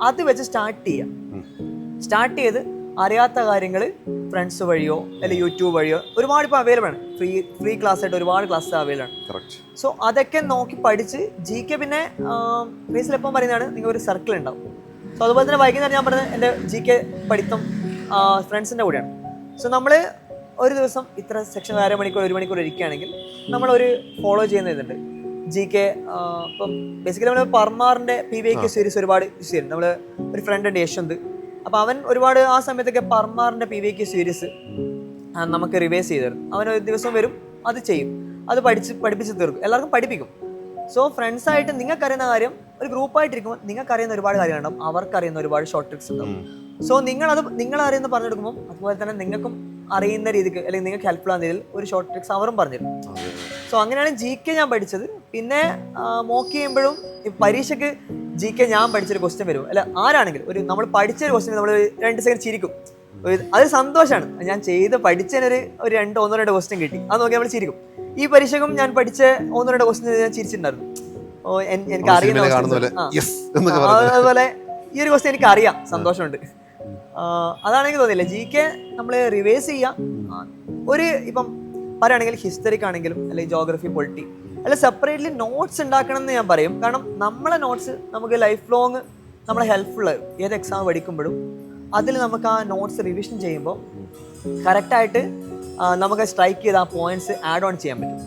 അത് വെച്ച് സ്റ്റാർട്ട് ചെയ്ത് അറിയാത്ത കാര്യങ്ങൾ ഫ്രണ്ട്സ് വഴിയോ അല്ലെങ്കിൽ യൂട്യൂബ് വഴിയോ ഒരുപാട് ഇപ്പോൾ അവൈലബിൾ ആണ്. ഫ്രീ ക്ലാസ് ആയിട്ട് ഒരുപാട് ക്ലാസ് അവൈലബിൾ ആണ്. സോ അതൊക്കെ നോക്കി പഠിച്ച് GK പിന്നെ റേസിൽ എപ്പം പറയുന്നതാണ് നിങ്ങൾ ഒരു സർക്കിൾ ഉണ്ടാവും. സോ അതുപോലെ തന്നെ വൈകുന്നേരം ഞാൻ പറഞ്ഞത് എൻ്റെ GK പഠിത്തം ഫ്രണ്ട്സിൻ്റെ കൂടെയാണ്. സോ നമ്മൾ ഒരു ദിവസം ഇത്ര സെക്ഷൻ 1 മണിക്കൂർ ഇരിക്കുകയാണെങ്കിൽ നമ്മളൊരു ഫോളോ ചെയ്യുന്ന ഇതുണ്ട് GK. ഇപ്പം ബേസിക്കലി നമ്മൾ പർമാറിൻ്റെ PVK സീരീസ് ഒരുപാട് യൂസ് ചെയ്യുന്നുണ്ട്. നമ്മൾ ഒരു ഫ്രണ്ട് ഉണ്ട് യശ്വന്ത്, അപ്പോൾ അവൻ ഒരുപാട് ആ സമയത്തൊക്കെ പർമാറിൻ്റെ PVK സീരീസ് നമുക്ക് റിവൈസ് ചെയ്ത് തരും. അവൻ ഒരു ദിവസം വരും, അത് ചെയ്യും, അത് പഠിപ്പിച്ച് തീർക്കും, എല്ലാവർക്കും പഠിപ്പിക്കും. സോ ഫ്രണ്ട്സായിട്ട് നിങ്ങൾക്കറിയുന്ന കാര്യം ഒരു ഗ്രൂപ്പായിട്ടിരിക്കുമ്പോൾ നിങ്ങൾക്കറിയുന്ന ഒരുപാട് കാര്യങ്ങളുണ്ടാവും, അവർക്കറിയുന്ന ഒരുപാട് ഷോർട്ട് ട്രിക്സ് ഉണ്ടാവും. സോ നിങ്ങളറിയുന്ന പറഞ്ഞെടുക്കുമ്പോൾ അതുപോലെ തന്നെ നിങ്ങൾക്കും അറിയുന്ന രീതിക്ക് അല്ലെങ്കിൽ നിങ്ങൾക്ക് ഹെൽപ്ഫുൾ ആകുന്ന രീതിയിൽ ഒരു ഷോർട്ട് ട്രിക്സ് അവരും പറഞ്ഞിരുന്നു. സോ അങ്ങനെയാണ് GK ഞാൻ പഠിച്ചത്. പിന്നെ മോക്ക് ചെയ്യുമ്പോഴും പരീക്ഷയ്ക്ക് GK ഞാൻ പഠിച്ചൊരു ക്വസ്റ്റ്യൻ വരും, അല്ല ആരാണെങ്കിലും ഒരു നമ്മൾ പഠിച്ചൊരു ക്വസ്റ്റ്യൻ നമ്മൾ 2 സെക്കൻഡ് ചിരിക്കും. അത് സന്തോഷമാണ്. ഞാൻ പഠിച്ചതിനൊരു 1-2 ക്വസ്റ്റ്യൻ കിട്ടി, അത് നോക്കി നമ്മൾ ചിരിക്കും. ഈ പരീക്ഷയ്ക്കും ഞാൻ പഠിച്ച 1-2 ക്വസ്റ്റ്യൻ ഞാൻ ചിരിച്ചിട്ടുണ്ടായിരുന്നു. എനിക്ക് അറിയുന്ന അതുപോലെ ഈ ഒരു ക്വസ്റ്റ്യൻ എനിക്ക് അറിയാം, സന്തോഷമുണ്ട്. അതാണ് എനിക്ക് തോന്നിയില്ല. GK നമ്മൾ റിവൈസ് ചെയ്യാം. ഇപ്പം പറയുകയാണെങ്കിൽ ഹിസ്റ്ററിക്കാണെങ്കിലും അല്ലെങ്കിൽ ജോഗ്രഫി, പൊളിറ്റി അല്ല സെപ്പറേറ്റ്ലി നോട്ട്സ് ഉണ്ടാക്കണം എന്ന് ഞാൻ പറയും. കാരണം നമ്മളെ നോട്ട്സ് നമുക്ക് ലൈഫ് ലോങ് നമ്മളെ ഹെൽപ്ഫുൾ ആകും. ഏത് എക്സാം പഠിക്കുമ്പോഴും അതിൽ നമുക്ക് ആ നോട്ട്സ് റിവിഷൻ ചെയ്യുമ്പോൾ കറക്റ്റായിട്ട് നമുക്ക് സ്ട്രൈക്ക് ചെയ്ത് ആ പോയിന്റ്സ് ആഡ് ഓൺ ചെയ്യാൻ പറ്റും.